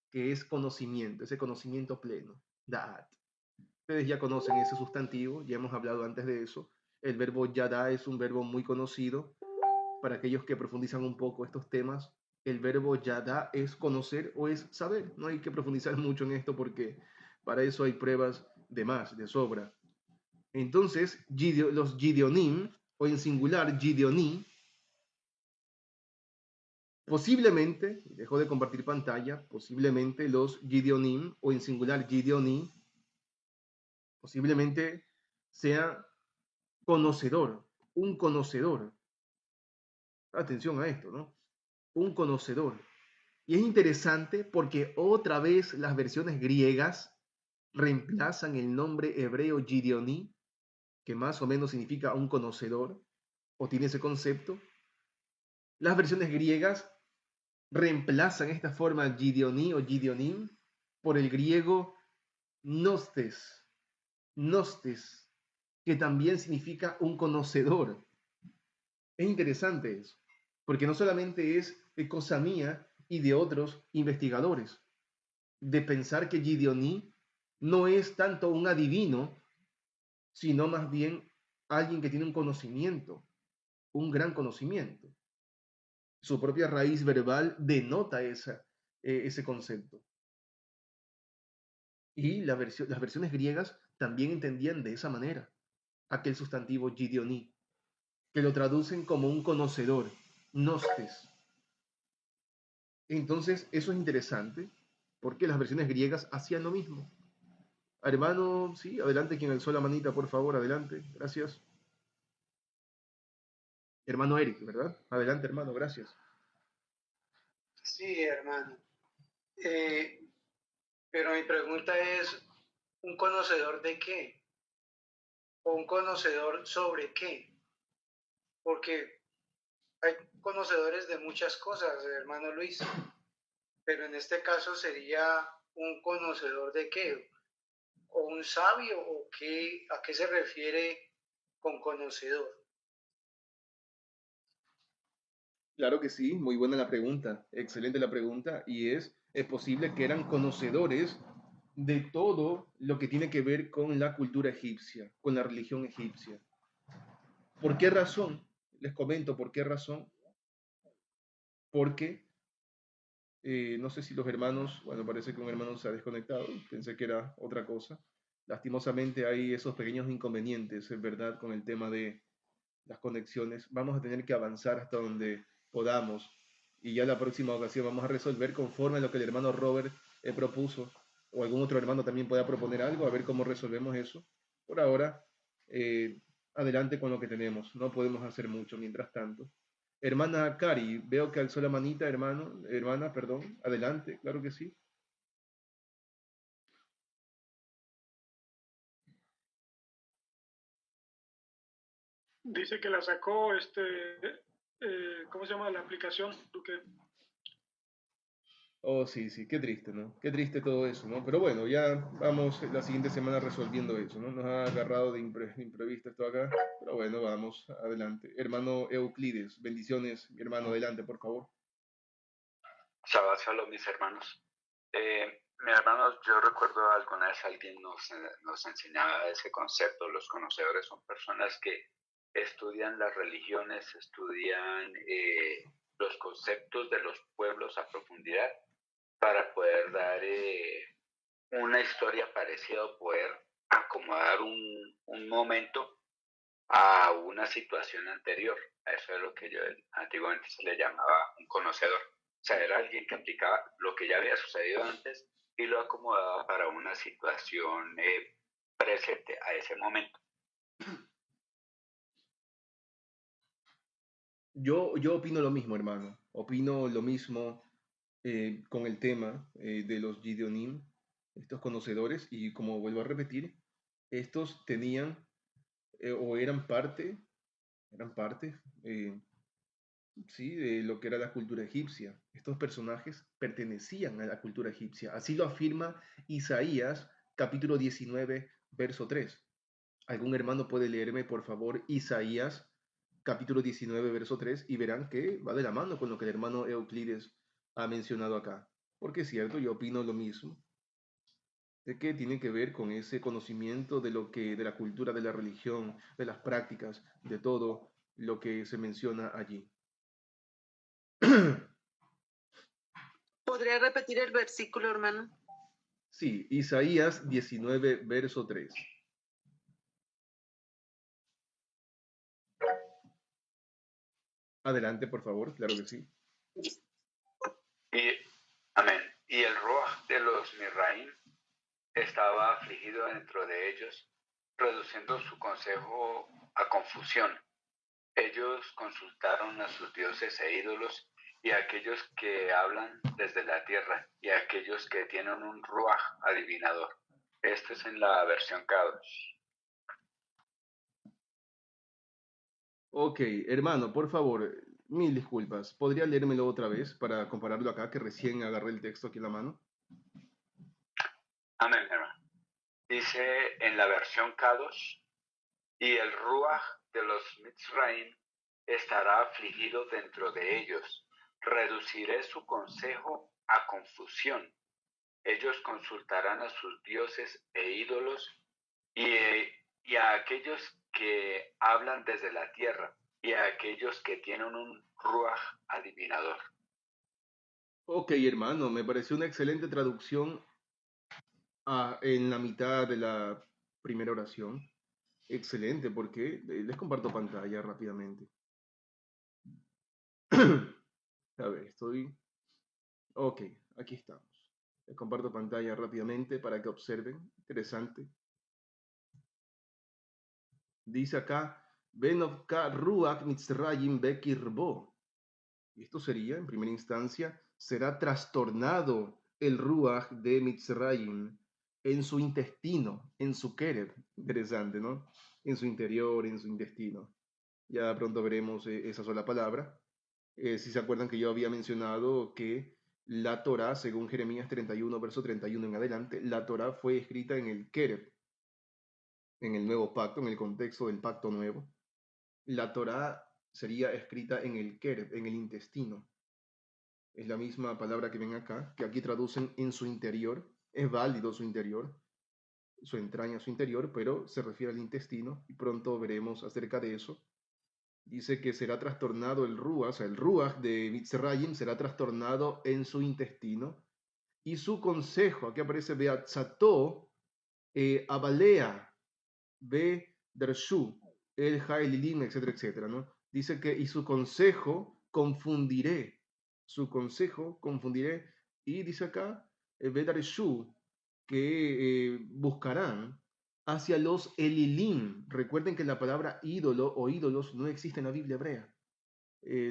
que es conocimiento, ese conocimiento pleno, da'at. Ustedes ya conocen ese sustantivo, ya hemos hablado antes de eso. El verbo yada es un verbo muy conocido. Para aquellos que profundizan un poco estos temas, el verbo yada es conocer o es saber. No hay que profundizar mucho en esto porque para eso hay pruebas de más, de sobra. Entonces, los Gideonim, o en singular Gideoní, posiblemente, dejo de compartir pantalla, posiblemente los Gideonim, o en singular Gideoní, posiblemente sea conocedor, un conocedor. Atención a esto, ¿no? Un conocedor. Y es interesante porque otra vez las versiones griegas reemplazan el nombre hebreo Gideoní, que más o menos significa un conocedor, o tiene ese concepto. Las versiones griegas reemplazan esta forma Gideoní o Gideonim por el griego gnostes, gnostes, que también significa un conocedor. Es interesante eso, porque no solamente es cosa mía y de otros investigadores, de pensar que Gideoní no es tanto un adivino, sino más bien alguien que tiene un conocimiento, un gran conocimiento. Su propia raíz verbal denota ese concepto. Y las versiones griegas también entendían de esa manera aquel sustantivo Gideoní, que lo traducen como un conocedor, gnostes. Entonces, eso es interesante, porque las versiones griegas hacían lo mismo. Hermano, sí, adelante, quien alzó la manita, por favor, adelante, gracias. Hermano Eric, ¿verdad? Adelante, hermano, gracias. Sí, hermano. Pero mi pregunta es, ¿un conocedor de qué? ¿O un conocedor sobre qué? Porque hay conocedores de muchas cosas, hermano Luis, pero en este caso sería un conocedor de qué, o un sabio, o qué, ¿a qué se refiere con conocedor? Claro que sí, muy buena la pregunta, excelente la pregunta, y es posible que eran conocedores de todo lo que tiene que ver con la cultura egipcia, con la religión egipcia. ¿Por qué razón? Les comento por qué razón. Porque no sé si los hermanos, bueno, parece que un hermano se ha desconectado, pensé que era otra cosa. Lastimosamente hay esos pequeños inconvenientes, es verdad, con el tema de las conexiones. Vamos a tener que avanzar hasta donde podamos y ya la próxima ocasión vamos a resolver conforme a lo que el hermano Robert propuso o algún otro hermano también pueda proponer algo, a ver cómo resolvemos eso. Por ahora, adelante con lo que tenemos, no podemos hacer mucho mientras tanto. Hermana Cari, veo que alzó la manita, hermana, perdón, adelante, claro que sí. Dice que la sacó, ¿cómo se llama la aplicación? Duque. Oh, sí, sí, qué triste, ¿no? Qué triste todo eso, ¿no? Pero bueno, ya vamos la siguiente semana resolviendo eso, ¿no? Nos ha agarrado de imprevisto esto acá, pero bueno, vamos, adelante. Hermano Euclides, bendiciones, mi hermano, adelante, por favor. Shabbat shalom, mis hermanos. Mis hermanos, yo recuerdo alguna vez alguien nos enseñaba ese concepto. Los conocedores son personas que estudian las religiones, estudian los conceptos de los pueblos a profundidad para poder dar una historia parecida o poder acomodar un momento a una situación anterior. Eso es lo que yo antiguamente se le llamaba un conocedor. O sea, era alguien que aplicaba lo que ya había sucedido antes y lo acomodaba para una situación presente a ese momento. Yo opino lo mismo, hermano. Opino lo mismo con el tema de los Gideonim. estos conocedores, y como vuelvo a repetir, estos tenían o eran parte, sí, de lo que era la cultura egipcia. Estos personajes pertenecían a la cultura egipcia. Así lo afirma Isaías, capítulo 19, verso 3. ¿Algún hermano puede leerme, por favor, Isaías, capítulo 19, verso 3? Y verán que va de la mano con lo que el hermano Euclides ha mencionado acá. Porque es cierto, yo opino lo mismo, de que tiene que ver con ese conocimiento de lo que, de la cultura, de la religión, de las prácticas, de todo lo que se menciona allí. ¿Podría repetir el versículo, hermano? Sí, Isaías 19, verso 3. Adelante, por favor, claro que sí. Amén. Y el Ruach de los Misraim estaba afligido dentro de ellos, reduciendo su consejo a confusión. Ellos consultaron a sus dioses e ídolos y a aquellos que hablan desde la tierra y a aquellos que tienen un ruaj adivinador. Esto es en la versión K2. Ok, hermano, por favor, mil disculpas. ¿Podría leérmelo otra vez para compararlo acá, que recién agarré el texto aquí en la mano? Amén, hermano. Dice en la versión K2, y el ruaj de los Mitzraim estará afligido dentro de ellos. Reduciré su consejo a confusión. Ellos consultarán a sus dioses e ídolos y a aquellos que hablan desde la tierra y a aquellos que tienen un ruaj adivinador. Ok, hermano, me pareció una excelente traducción en la mitad de la primera oración. Excelente, porque les comparto pantalla rápidamente. A ver, Ok, aquí estamos. Les comparto pantalla rápidamente para que observen. Interesante. Dice acá, Benovka Ruach Mitzrayim Bekirbo. Y esto sería, en primera instancia, será trastornado el Ruach de Mitzrayim en su intestino, en su Kereb. Interesante, ¿no? En su interior, en su intestino. Ya pronto veremos esa sola palabra. Si se acuerdan que yo había mencionado que la Torá, según Jeremías 31, verso 31 en adelante, la Torá fue escrita en el Kereb, en el nuevo pacto, en el contexto del pacto nuevo. La Torá sería escrita en el Kereb, en el intestino. Es la misma palabra que ven acá, que aquí traducen en su interior. Es válido su interior, su entraña, su interior, pero se refiere al intestino y pronto veremos acerca de eso. Dice que será trastornado el Ruach, o sea, el Ruach de Mitzrayim será trastornado en su intestino y su consejo, aquí aparece Beatzató, Abalea, Be Dershu, El Haelilim, etcétera, etcétera, ¿no? Dice que y su consejo confundiré, y dice acá, Be Dershu, que buscarán hacia los Elilim. Recuerden que la palabra ídolo o ídolos no existe en la Biblia hebrea.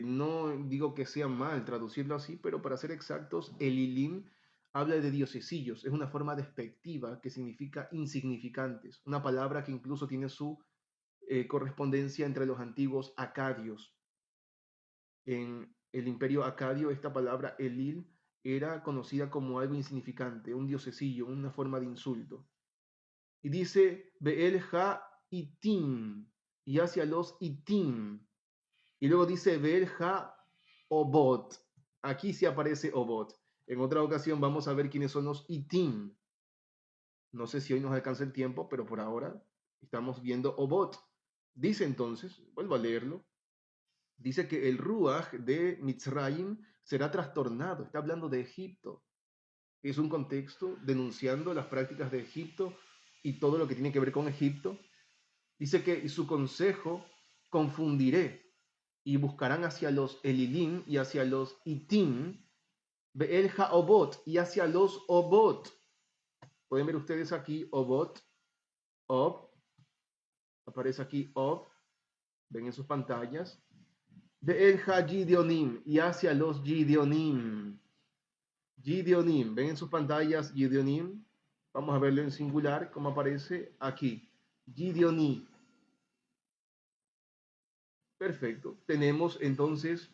No digo que sea mal traducirlo así, pero para ser exactos, Elilim habla de diosesillos. Es una forma despectiva que significa insignificantes. Una palabra que incluso tiene su correspondencia entre los antiguos acadios. En el imperio acadio, esta palabra Elil era conocida como algo insignificante, un diosesillo, una forma de insulto. Y dice, Beel ha itim, y hacia los itim. Y luego dice, Beel ha obot. Aquí sí aparece obot. En otra ocasión vamos a ver quiénes son los itim. No sé si hoy nos alcanza el tiempo, pero por ahora estamos viendo obot. Dice entonces, vuelvo a leerlo, dice que el Ruach de Mitzrayim será trastornado. Está hablando de Egipto. Es un contexto denunciando las prácticas de Egipto y todo lo que tiene que ver con Egipto. Dice que su consejo confundiré y buscarán hacia los Elilim y hacia los Itim, Be'el Ha'obot y hacia los Obot. Pueden ver ustedes aquí Obot, Ob, aparece aquí Ob, ven en sus pantallas. Be'el Ha-Gideonim y hacia los Gideonim. Gideonim, ven en sus pantallas Gideonim. Vamos a verlo en singular, como aparece aquí. Gideoni. Perfecto. Tenemos entonces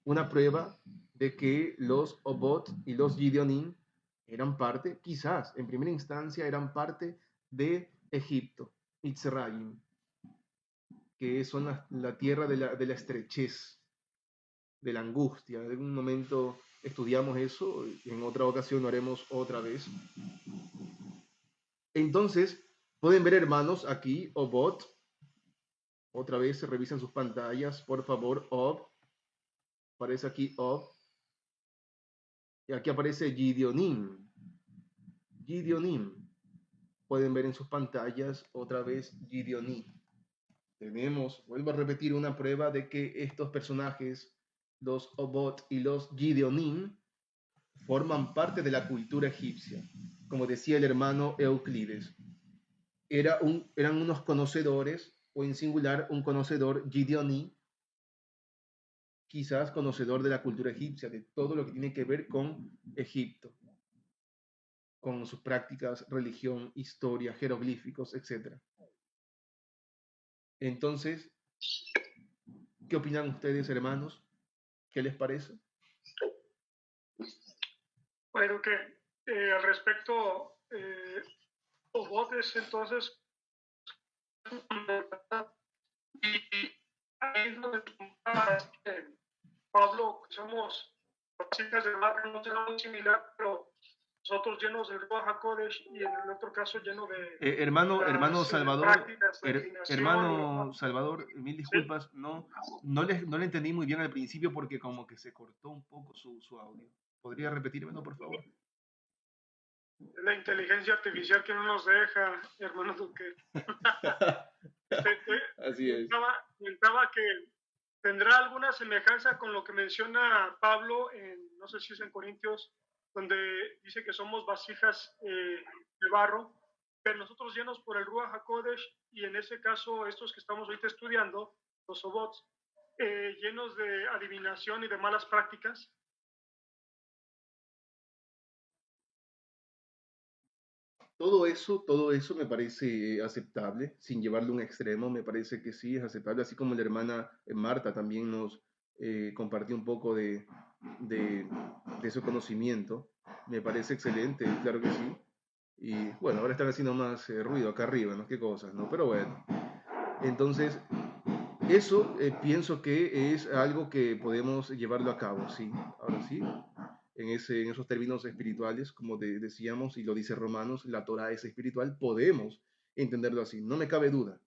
una prueba de que los Obot y los Gideonim eran parte, quizás en primera instancia, eran parte de Egipto, Mitzrayim, que son la tierra de la estrechez, de la angustia. En un momento estudiamos eso, en otra ocasión lo haremos otra vez. Entonces, pueden ver, hermanos, aquí Obot. Otra vez se revisan sus pantallas, por favor. Ob. Aparece aquí Ob. Y aquí aparece Gideonim. Gideonim. Pueden ver en sus pantallas otra vez Gideonim. Tenemos, vuelvo a repetir, una prueba de que estos personajes, los Obot y los Gideonim, forman parte de la cultura egipcia. Como decía el hermano Euclides, eran unos conocedores, o en singular, un conocedor Gideoní, quizás conocedor de la cultura egipcia, de todo lo que tiene que ver con Egipto, con sus prácticas, religión, historia, jeroglíficos, etc. Entonces, ¿qué opinan ustedes, hermanos? ¿Qué les parece? Bueno, que al respecto, Obot es entonces, y ahí es donde Pablo, somos vasijas de barro, no será muy similar, pero nosotros llenos del Ruach HaKodesh y en el otro caso lleno de hermano Salvador, hermano y, Salvador, mil disculpas, ¿sí? No le entendí muy bien al principio porque como que se cortó un poco su audio. ¿Podría repetírmelo, por favor? La inteligencia artificial que no nos deja, hermano Duque. Así es. Comentaba que tendrá alguna semejanza con lo que menciona Pablo en, no sé si es en Corintios, donde dice que somos vasijas de barro, pero nosotros llenos por el Ruach HaKodesh, y en ese caso estos que estamos ahorita estudiando, los Obots, llenos de adivinación y de malas prácticas. Todo eso me parece aceptable, sin llevarlo a un extremo, me parece que sí es aceptable, así como la hermana Marta también nos compartió un poco de su conocimiento, me parece excelente, claro que sí. Y bueno, ahora están haciendo más ruido acá arriba, ¿no? Qué cosas, ¿no? Pero bueno, entonces, eso pienso que es algo que podemos llevarlo a cabo, sí, ahora sí. En esos términos espirituales, como decíamos, y lo dice Romanos, la Torah es espiritual, podemos entenderlo así, no me cabe duda,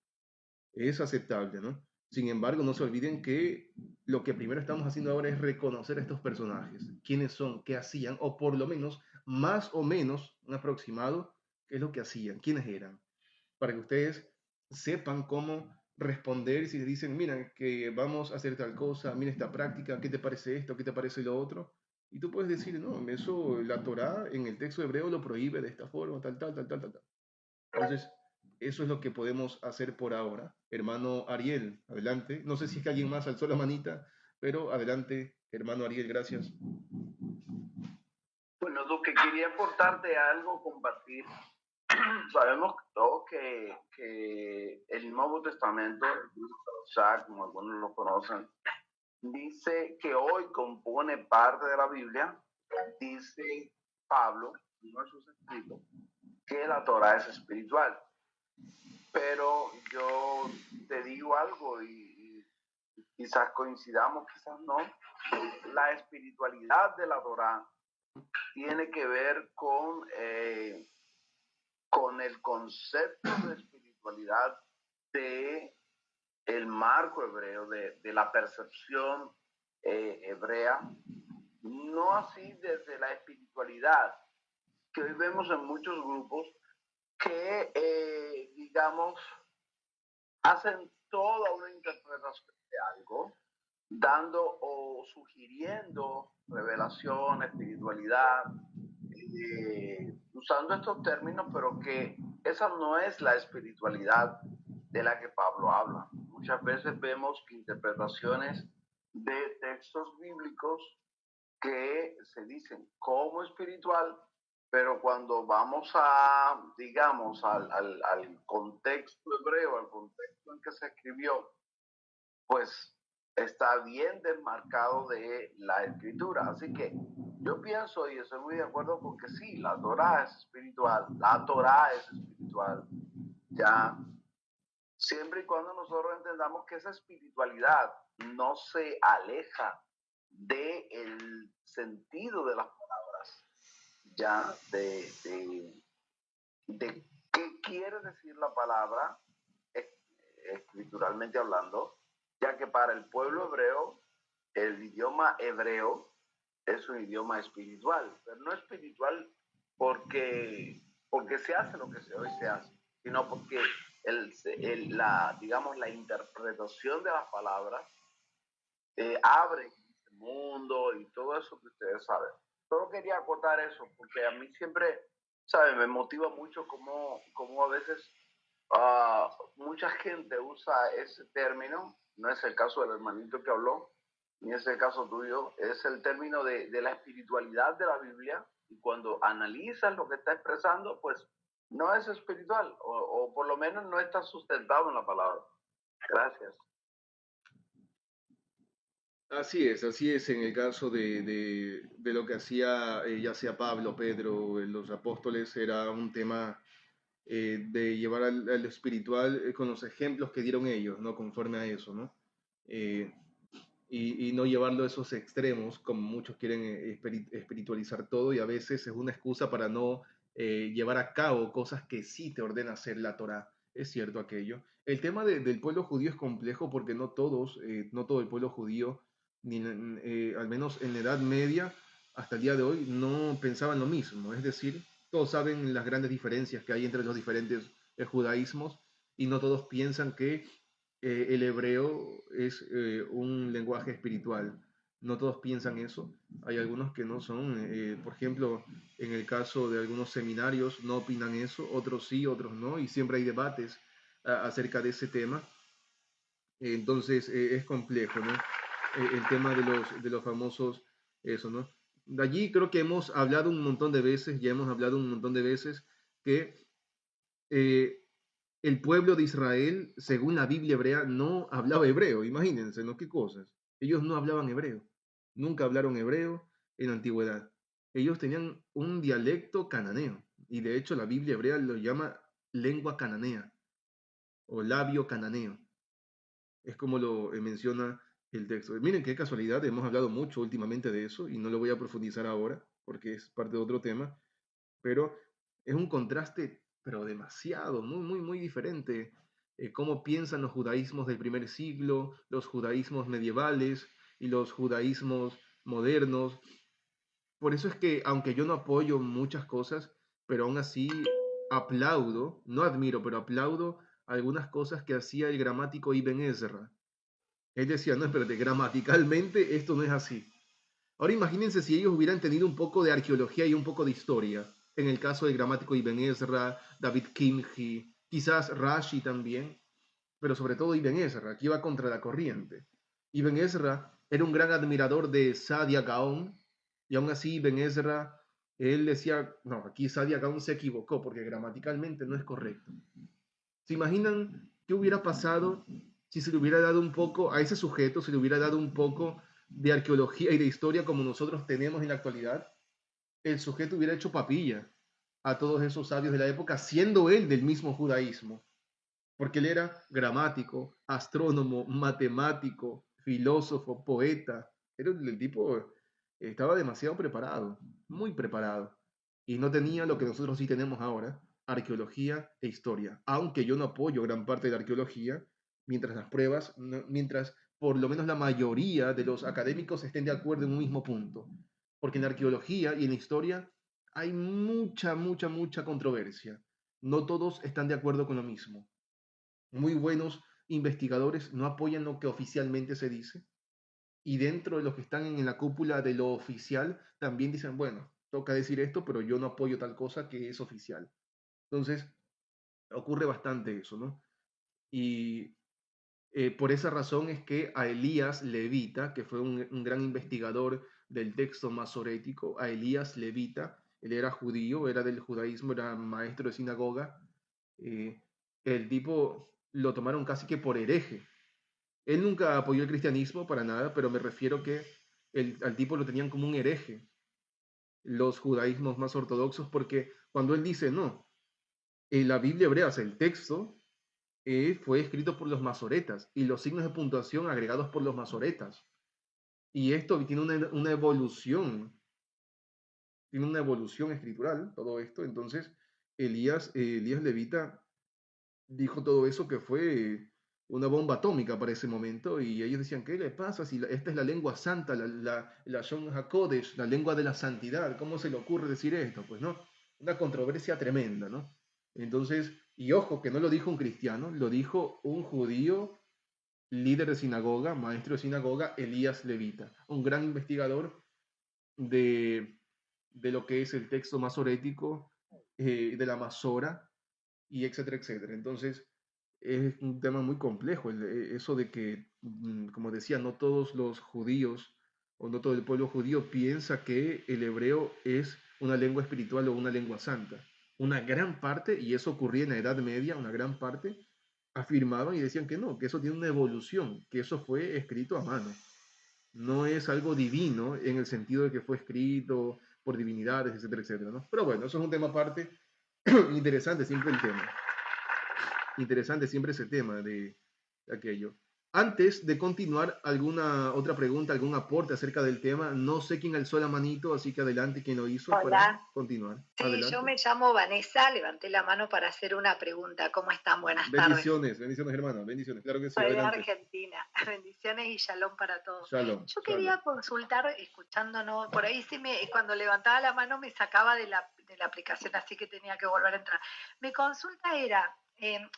es aceptable, ¿no? Sin embargo, no se olviden que lo que primero estamos haciendo ahora es reconocer a estos personajes, quiénes son, qué hacían, o por lo menos, más o menos, un aproximado, qué es lo que hacían, quiénes eran, para que ustedes sepan cómo responder si les dicen, mira, que vamos a hacer tal cosa, mira esta práctica, ¿qué te parece esto? ¿Qué te parece lo otro? Y tú puedes decir, no, eso la Torá en el texto hebreo lo prohíbe de esta forma, tal. Entonces, eso es lo que podemos hacer por ahora. Hermano Ariel, adelante. No sé si es que alguien más alzó la manita, pero adelante, hermano Ariel, gracias. Bueno, lo que quería aportarte algo, compartir. Sabemos todos que el Nuevo Testamento, como algunos lo conocen, dice que hoy compone parte de la Biblia. Dice Pablo, no es sus escritos, que la Torah es espiritual. Pero yo te digo algo y quizás coincidamos, quizás no. La espiritualidad de la Torah tiene que ver con el concepto de espiritualidad de el marco hebreo, de la percepción hebrea, no así desde la espiritualidad que hoy vemos en muchos grupos que, digamos, hacen toda una interpretación de algo, dando o sugiriendo revelación, espiritualidad, usando estos términos, pero que esa no es la espiritualidad de la que Pablo habla. Muchas veces vemos que interpretaciones de textos bíblicos que se dicen como espiritual, pero cuando vamos a, digamos, al contexto hebreo, al contexto en que se escribió, pues está bien desmarcado de la escritura. Así que yo pienso y estoy muy de acuerdo con que sí, la Torá es espiritual, la Torá es espiritual, ya, siempre y cuando nosotros entendamos que esa espiritualidad no se aleja del sentido de las palabras, ya, de qué quiere decir la palabra escrituralmente hablando, ya que para el pueblo hebreo, el idioma hebreo es un idioma espiritual, pero no espiritual porque se hace lo que hoy se hace, sino porque digamos, la interpretación de las palabras abre el mundo y todo eso que ustedes saben. Solo quería acotar eso, porque a mí siempre, ¿saben? Me motiva mucho cómo a veces mucha gente usa ese término. No es el caso del hermanito que habló, ni es el caso tuyo, es el término de la espiritualidad de la Biblia, y cuando analizas lo que está expresando, pues no es espiritual, o por lo menos no está sustentado en la palabra. Gracias. Así es en el caso de lo que hacía ya sea Pablo, Pedro, los apóstoles, era un tema de llevar al espiritual con los ejemplos que dieron ellos, ¿no? Conforme a eso, ¿no? Eh, y no llevarlo a esos extremos, como muchos quieren espiritualizar todo, y a veces es una excusa para no llevar a cabo cosas que sí te ordena hacer la Torá. Es cierto aquello. El tema del pueblo judío es complejo porque no todos, no todo el pueblo judío, ni, al menos en la Edad Media, hasta el día de hoy, no pensaban lo mismo. Es decir, todos saben las grandes diferencias que hay entre los diferentes judaísmos, y no todos piensan que el hebreo es un lenguaje espiritual. No todos piensan eso. Hay algunos que no son. Por ejemplo, en el caso de algunos seminarios no opinan eso, otros sí, otros no, y siempre hay debates acerca de ese tema. Entonces es complejo, ¿no? El tema de los famosos, eso, ¿no? De allí creo que hemos hablado un montón de veces, ya hemos hablado un montón de veces que eh, el pueblo de Israel, según la Biblia hebrea, no hablaba hebreo. Imagínense, ¿no? ¿Qué cosas? Ellos no hablaban hebreo. Nunca hablaron hebreo en la antigüedad. Ellos tenían un dialecto cananeo. Y de hecho la Biblia hebrea lo llama lengua cananea o labio cananeo. Es como lo menciona el texto. Miren qué casualidad, hemos hablado mucho últimamente de eso y no lo voy a profundizar ahora porque es parte de otro tema, pero es un contraste, pero demasiado, muy diferente. Cómo piensan los judaísmos del primer siglo, los judaísmos medievales y los judaísmos modernos. Por eso es que, aunque yo no apoyo muchas cosas, pero aún así aplaudo, no admiro, pero aplaudo algunas cosas que hacía el gramático Ibn Ezra. Él decía, no, espérate, gramaticalmente esto no es así. Ahora imagínense si ellos hubieran tenido un poco de arqueología y un poco de historia. En el caso del gramático Ibn Ezra, David Kimchi, quizás Rashi también, pero sobre todo Ibn Ezra, que iba contra la corriente. Ibn Ezra era un gran admirador de Sadia Gaon, y aún así Ibn Ezra, él decía, no, aquí Sadia Gaon se equivocó porque gramaticalmente no es correcto. ¿Se imaginan qué hubiera pasado si se le hubiera dado un poco a ese sujeto, se le hubiera dado un poco de arqueología y de historia como nosotros tenemos en la actualidad? El sujeto hubiera hecho papilla a todos esos sabios de la época, siendo él del mismo judaísmo, porque él era gramático, astrónomo, matemático, filósofo, poeta. Era el tipo, estaba demasiado preparado, muy preparado, y no tenía lo que nosotros sí tenemos ahora, arqueología e historia, aunque yo no apoyo gran parte de la arqueología, mientras las pruebas, mientras por lo menos la mayoría de los académicos estén de acuerdo en un mismo punto, porque en la arqueología y en la historia hay mucha controversia. No todos están de acuerdo con lo mismo. Muy buenos investigadores no apoyan lo que oficialmente se dice, y dentro de los que están en la cúpula de lo oficial también dicen, bueno, toca decir esto, pero yo no apoyo tal cosa que es oficial. Entonces, ocurre bastante eso, ¿no? Y por esa razón es que a Elías Levita, que fue un gran investigador del texto masorético, a Elías Levita, él era judío, era del judaísmo, era maestro de sinagoga. El tipo lo tomaron casi que por hereje. Él nunca apoyó el cristianismo para nada, pero me refiero que al tipo lo tenían como un hereje, los judaísmos más ortodoxos, porque cuando él dice, no, la Biblia hebrea, o sea, el texto, fue escrito por los masoretas y los signos de puntuación agregados por los masoretas. Y esto tiene tiene una evolución escritural, todo esto. Entonces, Elías Levita dijo todo eso que fue una bomba atómica para ese momento, y ellos decían, ¿qué le pasa si esta es la lengua santa, la Shon HaKodesh, la lengua de la santidad? ¿Cómo se le ocurre decir esto? Pues no, una controversia tremenda, ¿no? Entonces, y ojo, que no lo dijo un cristiano, lo dijo un judío, líder de sinagoga, maestro de sinagoga, Elías Levita, un gran investigador de, de lo que es el texto masorético, de la Masora, y etcétera, etcétera. Entonces, es un tema muy complejo, eso de que, como decía, no todos los judíos o no todo el pueblo judío piensa que el hebreo es una lengua espiritual o una lengua santa. Una gran parte, y eso ocurría en la Edad Media, una gran parte afirmaban y decían que no, que eso tiene una evolución, que eso fue escrito a mano. No es algo divino en el sentido de que fue escrito por divinidades, etcétera, etcétera, ¿no? Pero bueno, eso es un tema aparte. Interesante siempre el tema. Interesante siempre ese tema de aquello. Antes de continuar, ¿alguna otra pregunta, algún aporte acerca del tema? No sé quién alzó la manito, así que adelante, ¿quién lo hizo? Hola. Para continuar. Sí, Adelante. yo me llamo Vanessa, levanté la mano para hacer una pregunta. ¿Cómo están? Buenas bendiciones, bendiciones, hermano, bendiciones, claro que sí. Soy adelante. de Argentina. Bendiciones y shalom para todos. Shalom. Yo quería consultar, escuchándonos, por ahí cuando levantaba la mano me sacaba de la aplicación, así que tenía que volver a entrar. Mi consulta era,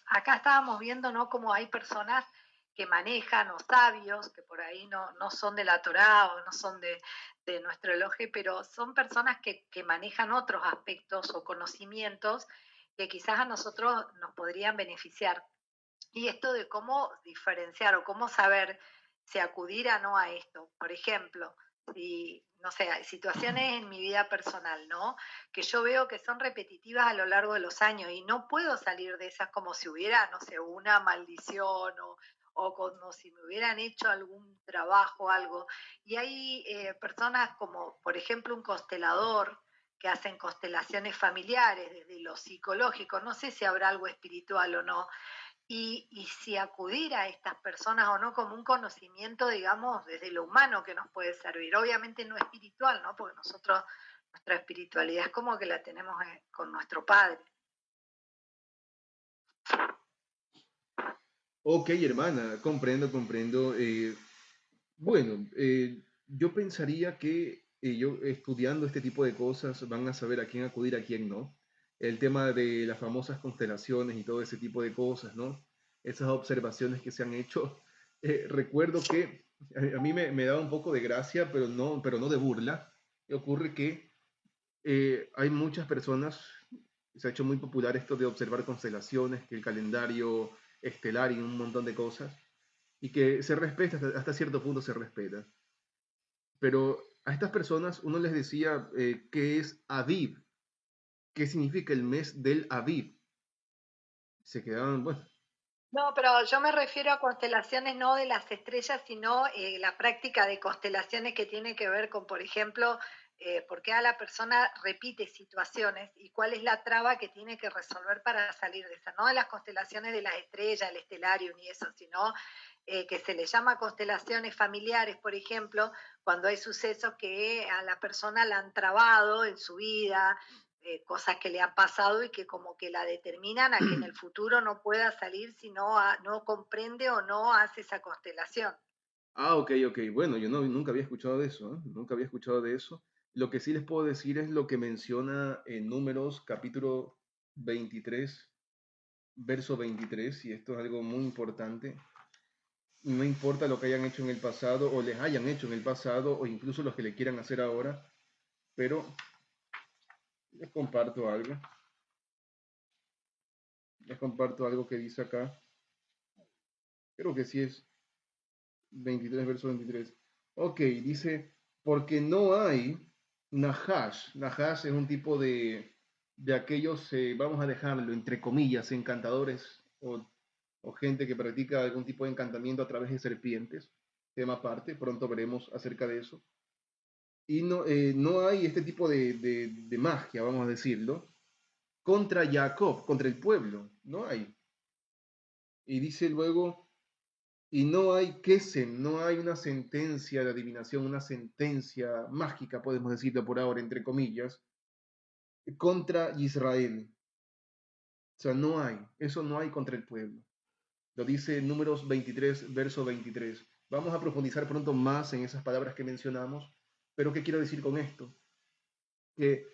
acá estábamos viendo, ¿no?, cómo hay personas que manejan, o sabios, que por ahí no son de la Torá o no son de nuestro elogio, pero son personas que manejan otros aspectos o conocimientos que quizás a nosotros nos podrían beneficiar. Y esto de cómo diferenciar o cómo saber si acudir o no a esto. Por ejemplo, si, no sé, hay situaciones en mi vida personal, ¿no?, que yo veo que son repetitivas a lo largo de los años y no puedo salir de esas, como si hubiera, no sé, una maldición o como si me hubieran hecho algún trabajo o algo. Y hay personas como, por ejemplo, un constelador, que hacen constelaciones familiares desde lo psicológico. No sé si habrá algo espiritual o no. Y si acudir a estas personas o no como un conocimiento, digamos, desde lo humano que nos puede servir. Obviamente no espiritual, ¿no? Porque nosotros, nuestra espiritualidad es como que la tenemos con nuestro Padre. Ok, hermana, comprendo. Bueno, yo pensaría que yo estudiando este tipo de cosas van a saber a quién acudir, a quién no. El tema de las famosas constelaciones y todo ese tipo de cosas, ¿no? Esas observaciones que se han hecho. Recuerdo que a mí me da un poco de gracia, pero no de burla. Ocurre que hay muchas personas, se ha hecho muy popular esto de observar constelaciones, que el calendario estelar y un montón de cosas, y que se respeta, hasta cierto punto se respeta. Pero a estas personas uno les decía qué es Aviv, qué significa el mes del Aviv. Se quedaban, bueno. No, pero yo me refiero a constelaciones no de las estrellas, sino la práctica de constelaciones que tiene que ver con, por ejemplo, por qué a la persona repite situaciones y cuál es la traba que tiene que resolver para salir de esa. No de las constelaciones de las estrellas, el estelario ni eso, sino que se le llama constelaciones familiares, por ejemplo, cuando hay sucesos que a la persona la han trabado en su vida, cosas que le han pasado y que como que la determinan a que en el futuro no pueda salir si no comprende o no hace esa constelación. Ok. Bueno, yo nunca había escuchado de eso, ¿eh? Nunca había escuchado de eso. Lo que sí les puedo decir es lo que menciona en Números, capítulo 23, verso 23, y esto es algo muy importante. No importa lo que hayan hecho en el pasado o les hayan hecho en el pasado o incluso los que le quieran hacer ahora, pero les comparto algo. Les comparto algo que dice acá. Creo que sí es 23, verso 23. Ok, dice, porque no hay Nahash es un tipo de aquellos, vamos a dejarlo entre comillas, encantadores o gente que practica algún tipo de encantamiento a través de serpientes. Tema aparte, pronto veremos acerca de eso. Y no hay este tipo de magia, vamos a decirlo, contra Jacob, contra el pueblo. No hay. Y dice luego, y no hay Kesem, no hay una sentencia de adivinación, una sentencia mágica, podemos decirlo por ahora, entre comillas, contra Israel. O sea, no hay, eso no hay contra el pueblo. Lo dice Números 23, verso 23. Vamos a profundizar pronto más en esas palabras que mencionamos, pero ¿qué quiero decir con esto? Que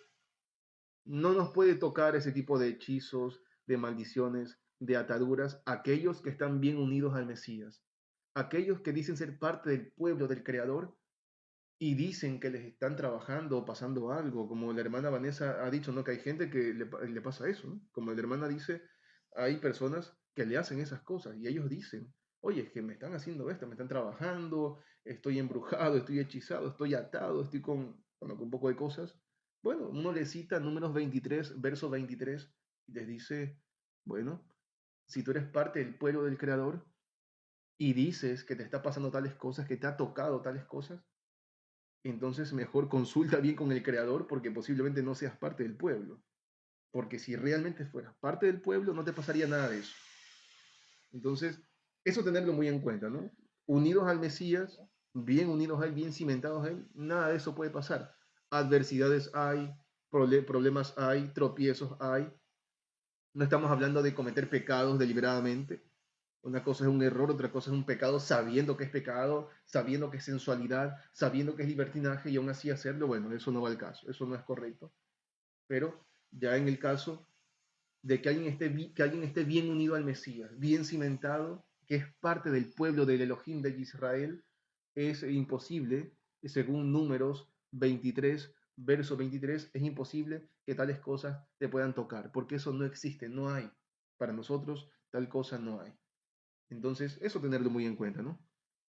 no nos puede tocar ese tipo de hechizos, de maldiciones, de ataduras, aquellos que están bien unidos al Mesías, aquellos que dicen ser parte del pueblo del Creador y dicen que les están trabajando o pasando algo, como la hermana Vanessa ha dicho, ¿no? Que hay gente que le pasa eso, ¿no? Como la hermana dice, hay personas que le hacen esas cosas y ellos dicen, oye, es que me están haciendo esto, me están trabajando, estoy embrujado, estoy hechizado, estoy atado, estoy con un poco de cosas. Bueno, uno le cita Números 23, verso 23, y les dice, bueno, si tú eres parte del pueblo del Creador y dices que te está pasando tales cosas, que te ha tocado tales cosas, entonces mejor consulta bien con el Creador porque posiblemente no seas parte del pueblo. Porque si realmente fueras parte del pueblo, no te pasaría nada de eso. Entonces, eso tenerlo muy en cuenta, ¿no? Unidos al Mesías, bien unidos a Él, bien cimentados a Él, nada de eso puede pasar. Adversidades hay, problemas hay, tropiezos hay. No estamos hablando de cometer pecados deliberadamente. Una cosa es un error, otra cosa es un pecado sabiendo que es pecado, sabiendo que es sensualidad, sabiendo que es libertinaje y aún así hacerlo, bueno, eso no va al caso, eso no es correcto. Pero ya en el caso de que alguien esté bien unido al Mesías, bien cimentado, que es parte del pueblo del Elohim de Israel, es imposible, según Números 23, verso 23, es imposible que tales cosas te puedan tocar, porque eso no existe, no hay. Para nosotros tal cosa no hay. Entonces, eso tenerlo muy en cuenta, ¿no?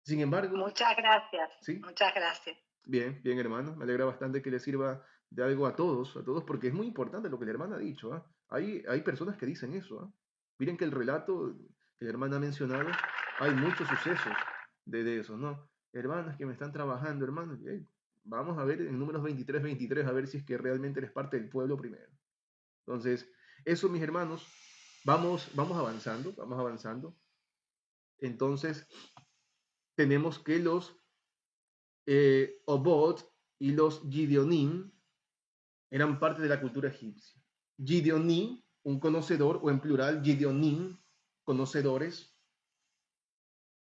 Sin embargo... Muchas gracias. ¿sí? Muchas gracias. Bien, bien, hermano. Me alegra bastante que le sirva de algo a todos, porque es muy importante lo que la hermana ha dicho. ¿Ah? Hay personas que dicen eso. ¿Ah? Miren que el relato que la hermana ha mencionado, hay muchos sucesos de eso, ¿no? Hermanas que me están trabajando, hermanos. Vamos a ver en Números 23, 23, a ver si es que realmente eres parte del pueblo primero. Entonces, eso, mis hermanos, vamos avanzando, vamos avanzando. Entonces, tenemos que los Obot y los Gideonim eran parte de la cultura egipcia. Gideoní, un conocedor, o en plural, Gideonim, conocedores,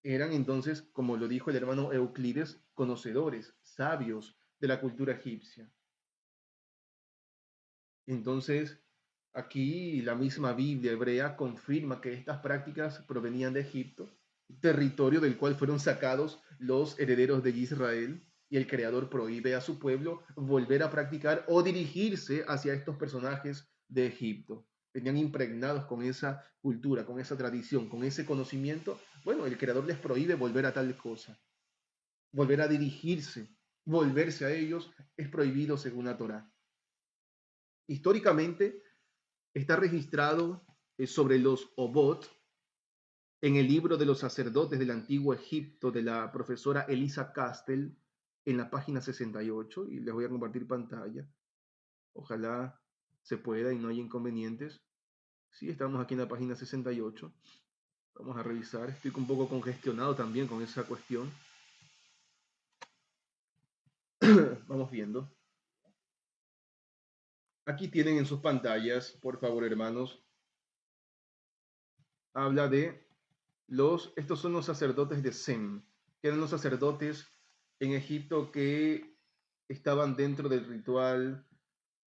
eran entonces, como lo dijo el hermano Euclides, conocedores, sabios de la cultura egipcia. Entonces, aquí la misma Biblia hebrea confirma que estas prácticas provenían de Egipto, territorio del cual fueron sacados los herederos de Israel, y el Creador prohíbe a su pueblo volver a practicar o dirigirse hacia estos personajes de Egipto. Venían impregnados con esa cultura, con esa tradición, con ese conocimiento. Bueno, el Creador les prohíbe volver a tal cosa, volver a dirigirse, volverse a ellos es prohibido según la Torá. Históricamente está registrado sobre los Obot en el libro de los sacerdotes del antiguo Egipto de la profesora Elisa Castell en la página 68, y les voy a compartir pantalla. Ojalá se pueda y no haya inconvenientes. Sí, estamos aquí en la página 68. Vamos a revisar. Estoy un poco congestionado también con esa cuestión. Vamos viendo. Aquí tienen en sus pantallas, por favor, hermanos, habla de estos son los sacerdotes de Sem, que eran los sacerdotes en Egipto que estaban dentro del ritual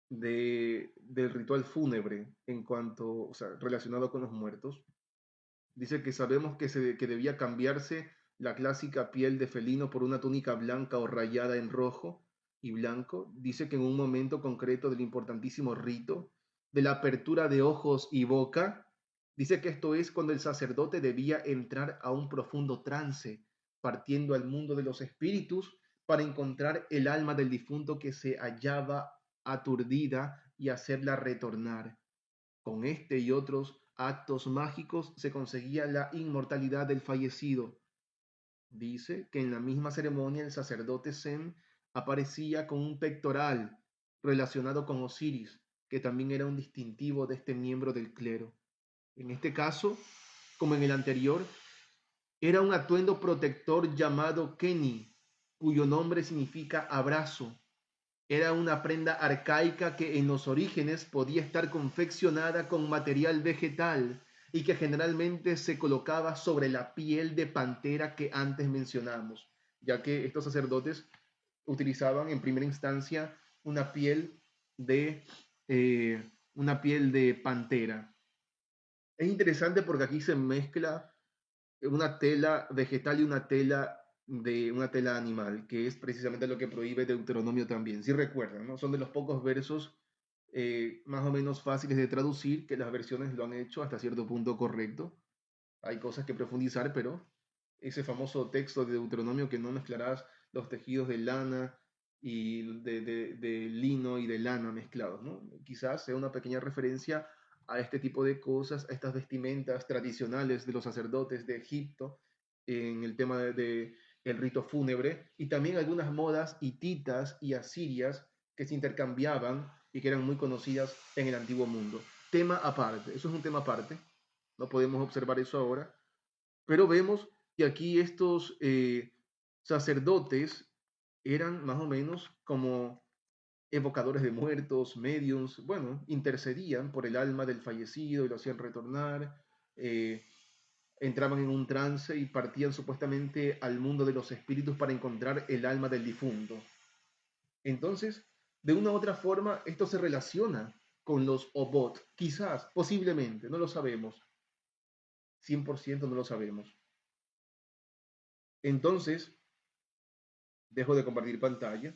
del ritual fúnebre en cuanto, o sea, relacionado con los muertos. Dice que sabemos que debía cambiarse la clásica piel de felino por una túnica blanca o rayada en rojo y blanco. Dice que en un momento concreto del importantísimo rito de la apertura de ojos y boca, dice que esto es cuando el sacerdote debía entrar a un profundo trance, partiendo al mundo de los espíritus para encontrar el alma del difunto que se hallaba aturdida y hacerla retornar. Con este y otros actos mágicos se conseguía la inmortalidad del fallecido. Dice que en la misma ceremonia el sacerdote Sem aparecía con un pectoral relacionado con Osiris, que también era un distintivo de este miembro del clero. En este caso, como en el anterior, era un atuendo protector llamado Keni, cuyo nombre significa abrazo. Era una prenda arcaica que en los orígenes podía estar confeccionada con material vegetal y que generalmente se colocaba sobre la piel de pantera que antes mencionamos, ya que estos sacerdotes utilizaban en primera instancia una piel de pantera. Es interesante porque aquí se mezcla una tela vegetal y una tela animal, que es precisamente lo que prohíbe Deuteronomio también. Si recuerdan, ¿no? Son de los pocos versos más o menos fáciles de traducir, que las versiones lo han hecho hasta cierto punto correcto. Hay cosas que profundizar, pero ese famoso texto de Deuteronomio que no mezclarás los tejidos de lana y de lino y de lana mezclados, ¿no? Quizás sea una pequeña referencia a este tipo de cosas, a estas vestimentas tradicionales de los sacerdotes de Egipto en el tema de el rito fúnebre, y también algunas modas hititas y asirias que se intercambiaban y que eran muy conocidas en el antiguo mundo. Tema aparte, eso es un tema aparte, no podemos observar eso ahora, pero vemos que aquí estos sacerdotes eran más o menos como evocadores de muertos, mediums, bueno, intercedían por el alma del fallecido y lo hacían retornar, entraban en un trance y partían supuestamente al mundo de los espíritus para encontrar el alma del difunto. Entonces, de una u otra forma, esto se relaciona con los Obot, quizás, posiblemente, no lo sabemos, 100% no lo sabemos. Entonces, dejo de compartir pantalla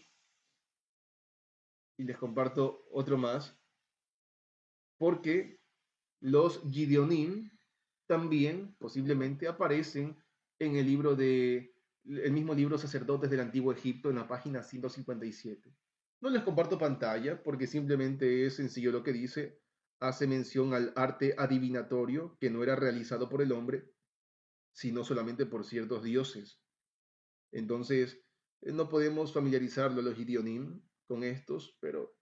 y les comparto otro más, porque los Gideonim también posiblemente aparecen en el mismo libro Sacerdotes del Antiguo Egipto en la página 157. No les comparto pantalla porque simplemente es sencillo lo que dice. Hace mención al arte adivinatorio que no era realizado por el hombre, sino solamente por ciertos dioses. Entonces, no podemos familiarizarlo a los Gideonim con estos, pero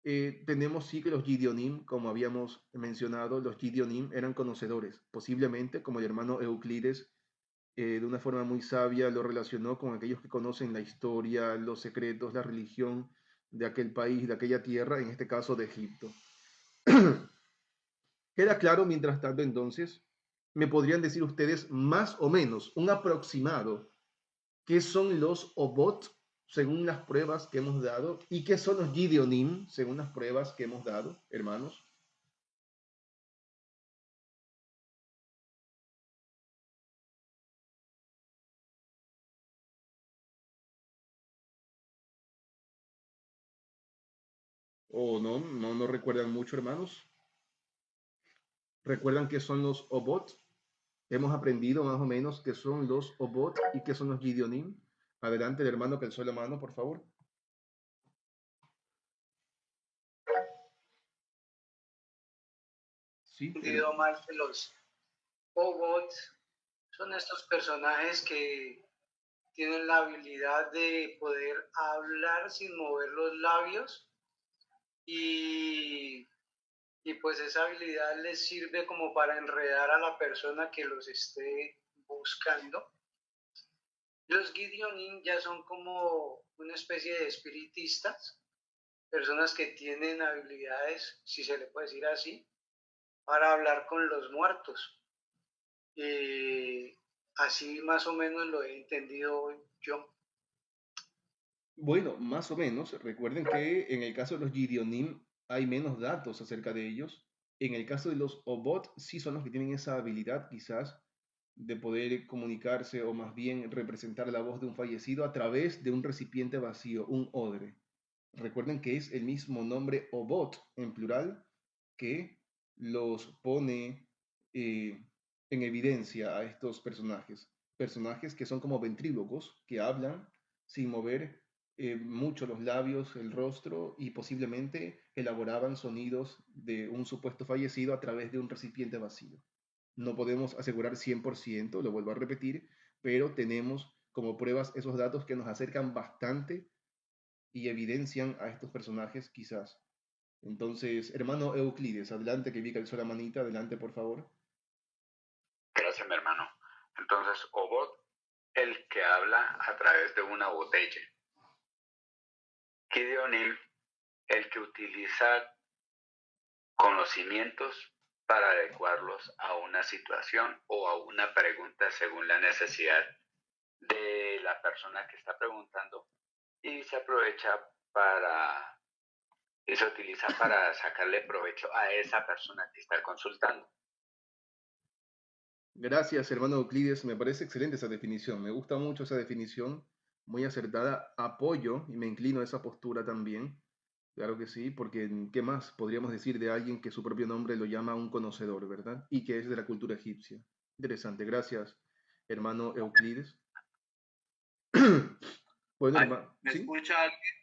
tenemos sí que los Gideonim, como habíamos mencionado, los Gideonim eran conocedores. Posiblemente, como el hermano Euclides, de una forma muy sabia lo relacionó con aquellos que conocen la historia, los secretos, la religión de aquel país, de aquella tierra, en este caso de Egipto. Queda claro, mientras tanto, entonces, me podrían decir ustedes más o menos, un aproximado, qué son los Obot según las pruebas que hemos dado y qué son los Gideonim según las pruebas que hemos dado, hermanos. ¿O no recuerdan mucho, hermanos? ¿Recuerdan qué son los Obot? Hemos aprendido más o menos qué son los Obot y qué son los Gideonim. Adelante, el hermano que alzó la mano, por favor. Sí. Entendido mal que los Obots son estos personajes que tienen la habilidad de poder hablar sin mover los labios y pues esa habilidad les sirve como para enredar a la persona que los esté buscando. Los Gideonim ya son como una especie de espiritistas, personas que tienen habilidades, si se le puede decir así, para hablar con los muertos. Así más o menos lo he entendido yo. Bueno, más o menos. Recuerden que en el caso de los Gideonim hay menos datos acerca de ellos. En el caso de los Obot sí son los que tienen esa habilidad quizás de poder comunicarse o más bien representar la voz de un fallecido a través de un recipiente vacío, un odre. Recuerden que es el mismo nombre Obot en plural que los pone en evidencia a estos personajes. Personajes que son como ventrílocos, que hablan sin mover mucho los labios, el rostro, y posiblemente elaboraban sonidos de un supuesto fallecido a través de un recipiente vacío. No podemos asegurar 100%, lo vuelvo a repetir, pero tenemos como pruebas esos datos que nos acercan bastante y evidencian a estos personajes quizás. Entonces, hermano Euclides, adelante, que vi que alzó la manita, adelante por favor. Gracias, mi hermano. Entonces, Obot, el que habla a través de una botella. Gideonim, el que utiliza conocimientos para adecuarlos a una situación o a una pregunta según la necesidad de la persona que está preguntando, y se utiliza para sacarle provecho a esa persona que está consultando. Gracias, hermano Euclides. Me parece excelente esa definición. Me gusta mucho esa definición, muy acertada. Apoyo y me inclino a esa postura también. Claro que sí, porque ¿qué más podríamos decir de alguien que su propio nombre lo llama un conocedor, ¿verdad? Y que es de la cultura egipcia. Interesante. Gracias, hermano Euclides. Bueno, hermano. ¿Me ¿Sí? escucha alguien?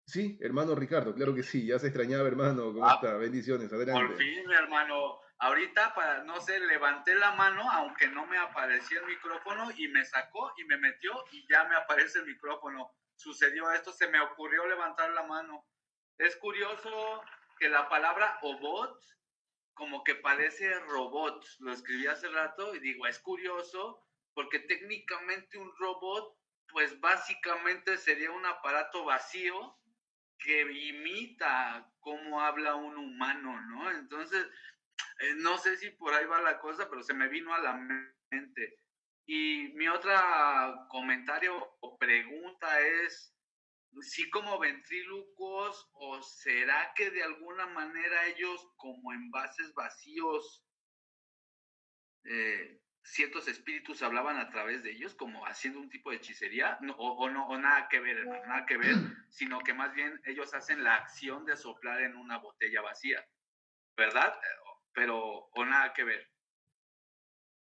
Sí, hermano Ricardo, claro que sí. Ya se extrañaba, hermano. ¿Cómo está? Bendiciones. Adelante. Por fin, mi hermano. Ahorita, no sé, levanté la mano, aunque no me aparecía el micrófono, y me sacó y me metió y ya me aparece el micrófono. Sucedió esto, se me ocurrió levantar la mano. Es curioso que la palabra obot como que parece robot. Lo escribí hace rato y digo, es curioso porque técnicamente un robot, pues básicamente sería un aparato vacío que imita cómo habla un humano, ¿no? Entonces, no sé si por ahí va la cosa, pero se me vino a la mente. Y mi otra comentario o pregunta es, ¿sí como ventrílocos o será que de alguna manera ellos como envases vacíos, ciertos espíritus hablaban a través de ellos como haciendo un tipo de hechicería? No, o nada que ver, hermano, nada que ver, sino que más bien ellos hacen la acción de soplar en una botella vacía, ¿verdad? Pero, o nada que ver.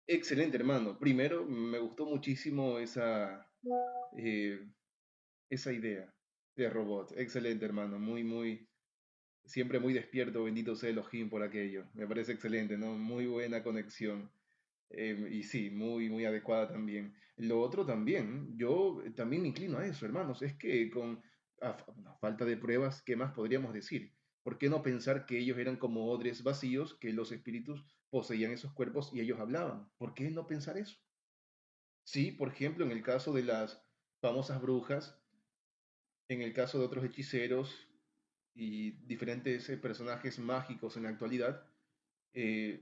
Excelente, hermano. Primero, me gustó muchísimo esa idea de robot. Excelente, hermano. Siempre muy despierto, bendito sea Elohim por aquello. Me parece excelente, ¿no? Muy buena conexión. Y sí, muy adecuada también. Lo otro también, yo también me inclino a eso, hermanos. Es que a falta de pruebas, ¿qué más podríamos decir? ¿Por qué no pensar que ellos eran como odres vacíos, que los espíritus poseían esos cuerpos y ellos hablaban? ¿Por qué no pensar eso? Sí, por ejemplo, en el caso de las famosas brujas, en el caso de otros hechiceros y diferentes personajes mágicos en la actualidad,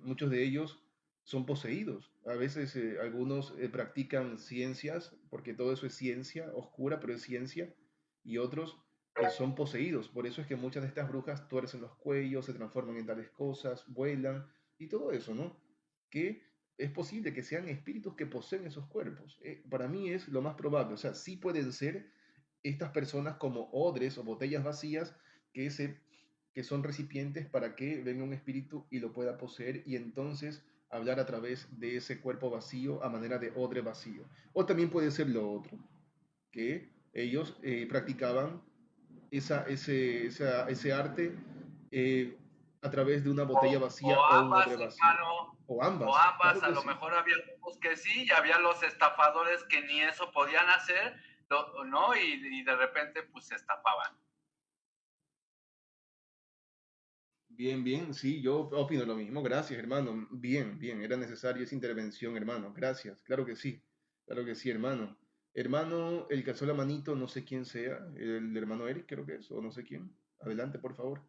muchos de ellos son poseídos. A veces algunos practican ciencias, porque todo eso es ciencia oscura, pero es ciencia, y otros son poseídos. Por eso es que muchas de estas brujas tuercen los cuellos, se transforman en tales cosas, vuelan, y todo eso, ¿no? Que es posible que sean espíritus que poseen esos cuerpos. Para mí es lo más probable. O sea, sí pueden ser estas personas como odres o botellas vacías que son recipientes para que venga un espíritu y lo pueda poseer y entonces hablar a través de ese cuerpo vacío a manera de odre vacío. O también puede ser lo otro, que ellos practicaban ese arte a través de una botella vacía o un odre vacío. Hermano, O ambas. O ambas, Claro a que lo sí. mejor había los que sí y había los estafadores que ni eso podían hacer, ¿no? Y de repente pues se estafaban. Bien, sí, yo opino lo mismo. Gracias, hermano. Bien, era necesaria esa intervención, hermano. Gracias, claro que sí, hermano. Hermano, el que alzó la manito, no sé quién sea, el hermano Eric, creo que es, o no sé quién. Adelante, por favor.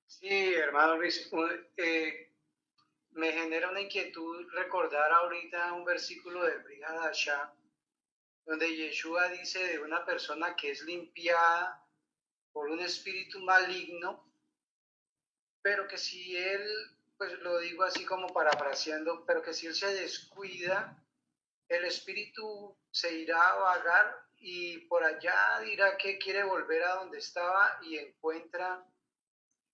Sí, hermano Luis, me genera una inquietud recordar ahorita un versículo del Brihad Hasham, donde Yeshua dice de una persona que es limpiada por un espíritu maligno, pero que si él, pues lo digo así como parafraseando, pero que si él se descuida, el espíritu se irá a vagar y por allá dirá que quiere volver a donde estaba y encuentra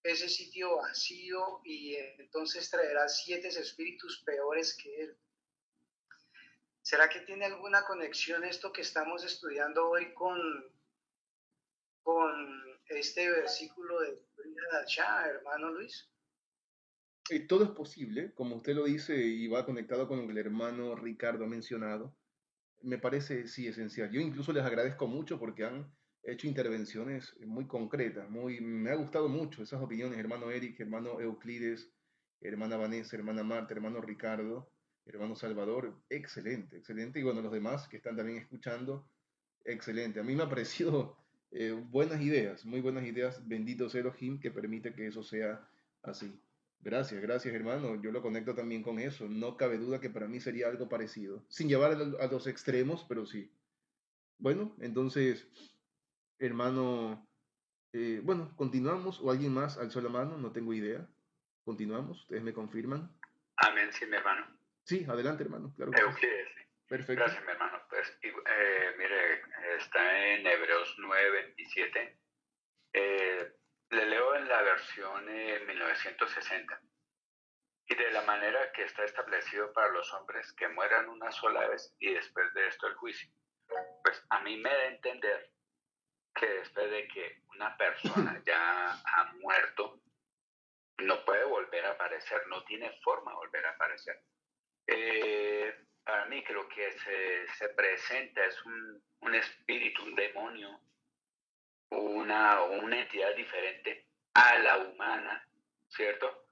ese sitio vacío y entonces traerá 7 espíritus peores que él. ¿Será que tiene alguna conexión esto que estamos estudiando hoy con este versículo de Shah, hermano Luis? Todo es posible, como usted lo dice, y va conectado con lo que el hermano Ricardo ha mencionado. Me parece, sí, esencial. Yo incluso les agradezco mucho porque han hecho intervenciones muy concretas. Me ha gustado mucho esas opiniones, hermano Eric, hermano Euclides, hermana Vanessa, hermana Marta, hermano Ricardo, hermano Salvador. Excelente, excelente. Y bueno, los demás que están también escuchando, excelente. A mí me ha parecido buenas ideas, muy buenas ideas. Bendito sea Elohim que permite que eso sea así. Gracias, gracias hermano. Yo lo conecto también con eso. No cabe duda que para mí sería algo parecido. Sin llevar a los extremos, pero sí. Bueno, entonces, hermano, bueno, continuamos. ¿O alguien más alzó la mano? No tengo idea. Continuamos. ¿Ustedes me confirman? Amén, sí, mi hermano. Sí, adelante, hermano. Claro que sí. Euclides, sí. Perfecto. Gracias, mi hermano. Pues, mire, está en Hebreos 9:27. Le leo en la versión 1960. Y de la manera que está establecido para los hombres que mueran una sola vez y después de esto el juicio. Pues a mí me da a entender que después de que una persona ya ha muerto, no puede volver a aparecer, no tiene forma de volver a aparecer. Para mí creo que se presenta es un espíritu, un demonio, una entidad diferente a la humana, ¿cierto?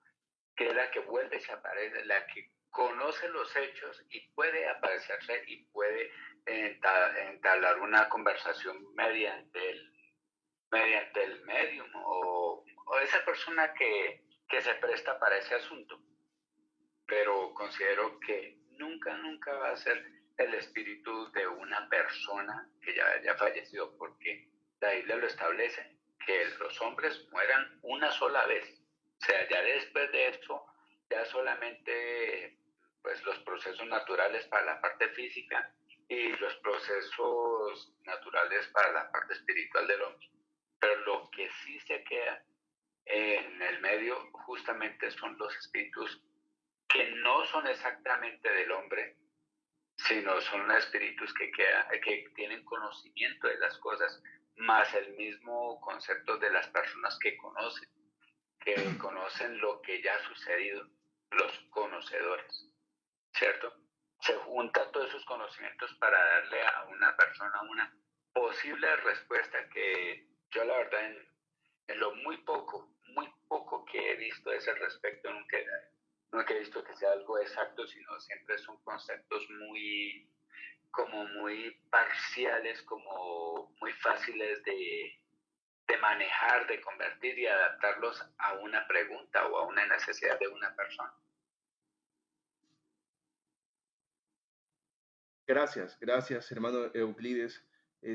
Que es la que vuelve, se aparece, la que conoce los hechos y puede aparecerse y puede entablar una conversación mediante el medium o esa persona que se presta para ese asunto. Pero considero que nunca va a ser el espíritu de una persona que ya haya fallecido, porque la Biblia lo establece, que los hombres mueran una sola vez. O sea, ya después de eso, ya solamente pues los procesos naturales para la parte física y los procesos naturales para la parte espiritual del hombre. Pero lo que sí se queda en el medio justamente son los espíritus que no son exactamente del hombre, sino son espíritus que tienen conocimiento de las cosas, más el mismo concepto de las personas que conocen lo que ya ha sucedido, los conocedores, ¿cierto? Se juntan todos esos conocimientos para darle a una persona una posible respuesta que yo la verdad en lo muy poco que he visto a ese respecto nunca he visto que sea algo exacto, sino siempre son conceptos muy parciales, como muy fáciles de manejar, de convertir y adaptarlos a una pregunta o a una necesidad de una persona. Gracias, gracias, hermano Euclides.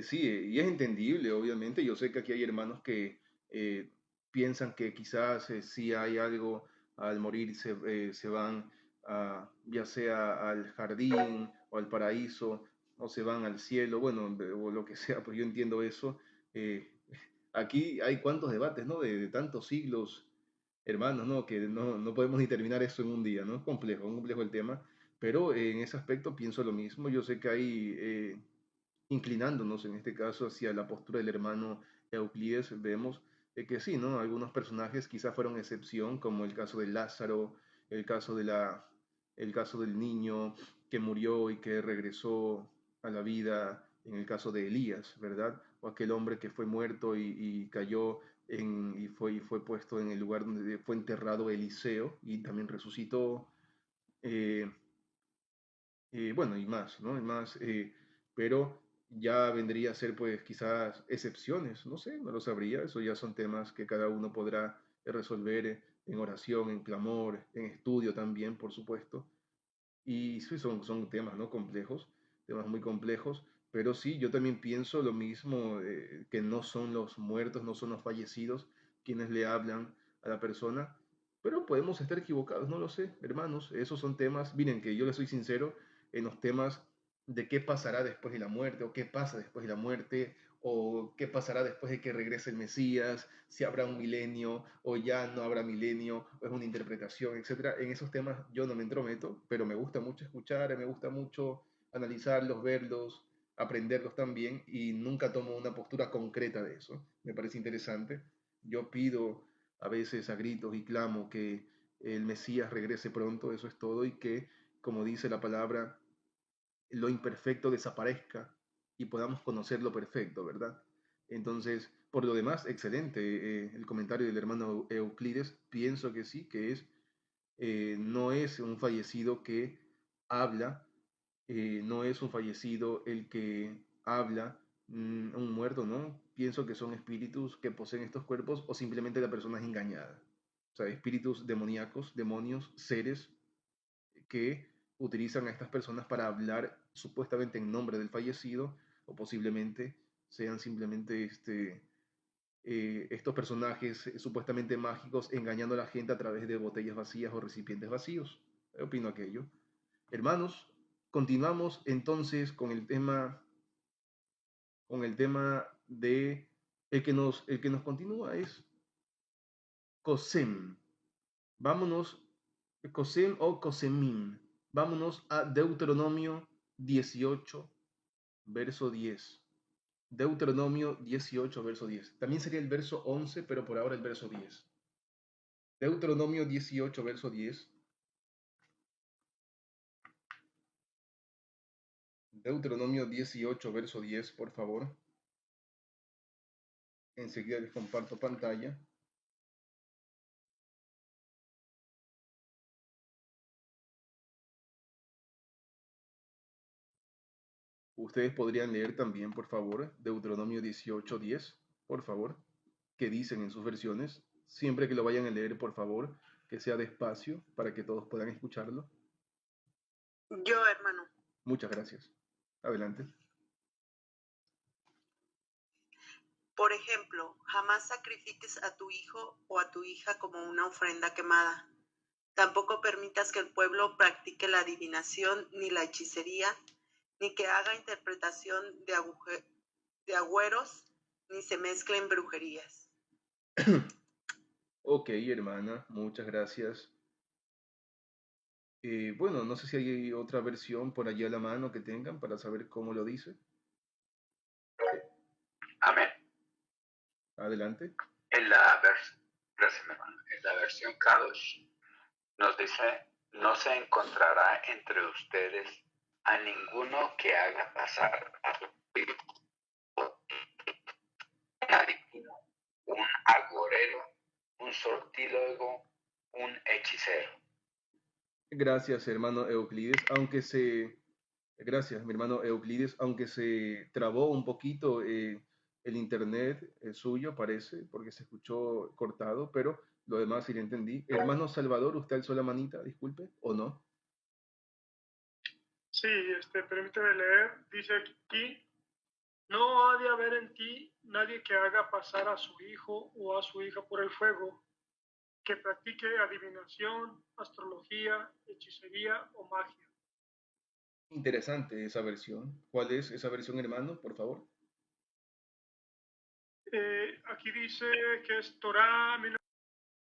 Sí, y es entendible, obviamente. Yo sé que aquí hay hermanos que piensan que quizás sí hay algo al morir, se van ya sea al jardín o al paraíso, o se van al cielo, bueno, o lo que sea, pues yo entiendo eso. Eh, Aquí hay cuantos debates, ¿no? De tantos siglos, hermanos, ¿no? Que no podemos ni terminar eso en un día, ¿no? Es complejo el tema. Pero en ese aspecto pienso lo mismo. Yo sé que hay, inclinándonos en este caso hacia la postura del hermano Euclides, vemos que sí, ¿no? Algunos personajes quizás fueron excepción, como el caso de Lázaro, el caso el caso del niño que murió y que regresó a la vida, en el caso de Elías, ¿verdad? O aquel hombre que fue muerto y cayó y fue puesto en el lugar donde fue enterrado Eliseo y también resucitó. eh, bueno, y más, ¿no? Y más, pero ya vendría a ser pues quizás excepciones, no sé, no lo sabría, eso ya son temas que cada uno podrá resolver en oración, en clamor, en estudio también, por supuesto. Y sí, son temas, ¿no? Complejos, temas muy complejos, pero sí, yo también pienso lo mismo, que no son los muertos, no son los fallecidos quienes le hablan a la persona, pero podemos estar equivocados, no lo sé, hermanos, esos son temas, miren que yo les soy sincero, en los temas de qué pasará después de la muerte, o qué pasa después de la muerte, o qué pasará después de que regrese el Mesías, si habrá un milenio o ya no habrá milenio, o es una interpretación, etcétera. En esos temas yo no me entrometo, pero me gusta mucho escuchar, me gusta mucho analizarlos, verlos, aprenderlos también, y nunca tomo una postura concreta de eso. Me parece interesante. Yo pido a veces a gritos y clamo que el Mesías regrese pronto, eso es todo, y que, como dice la palabra, lo imperfecto desaparezca y podamos conocer lo perfecto, ¿verdad? Entonces, por lo demás, excelente el comentario del hermano Euclides. Pienso que sí, que no es un fallecido que habla, no es un fallecido el que habla, un muerto, ¿no? Pienso que son espíritus que poseen estos cuerpos o simplemente la persona es engañada. O sea, espíritus demoníacos, demonios, seres que utilizan a estas personas para hablar supuestamente en nombre del fallecido o posiblemente sean simplemente estos personajes supuestamente mágicos engañando a la gente a través de botellas vacías o recipientes vacíos. Opino aquello. Hermanos, continuamos entonces con el tema de el que nos continúa es Cosem. Vámonos, Cosem o Cosemim. Vámonos a Deuteronomio 18, verso 10. Deuteronomio 18, verso 10. También sería el verso 11, pero por ahora el verso 10. Deuteronomio 18, verso 10. Deuteronomio 18, verso 10, por favor. Enseguida les comparto pantalla. Ustedes podrían leer también, por favor, Deuteronomio 18, 10, por favor, que dicen en sus versiones. Siempre que lo vayan a leer, por favor, que sea despacio para que todos puedan escucharlo. Yo, hermano. Muchas gracias. Adelante. Por ejemplo, jamás sacrifiques a tu hijo o a tu hija como una ofrenda quemada. Tampoco permitas que el pueblo practique la adivinación ni la hechicería, ni que haga interpretación de agüeros, ni se mezclen brujerías. Ok, hermana, muchas gracias. Bueno, no sé si hay otra versión por allí a la mano que tengan para saber cómo lo dice. Amén. Adelante. En la versión Kadosh nos dice, no se encontrará entre ustedes a ninguno que haga pasar a su espíritu un adivino, un agorero, un sortílogo, un hechicero. Gracias, hermano Euclides. Gracias, mi hermano Euclides, aunque se trabó un poquito el internet suyo, parece, porque se escuchó cortado, pero lo demás sí le entendí. Hermano Salvador, ¿usted alzó la manita, disculpe, o no? Sí, permíteme leer. Dice aquí, no ha de haber en ti nadie que haga pasar a su hijo o a su hija por el fuego, que practique adivinación, astrología, hechicería o magia. Interesante esa versión. ¿Cuál es esa versión, hermano, por favor? Aquí dice que es Torah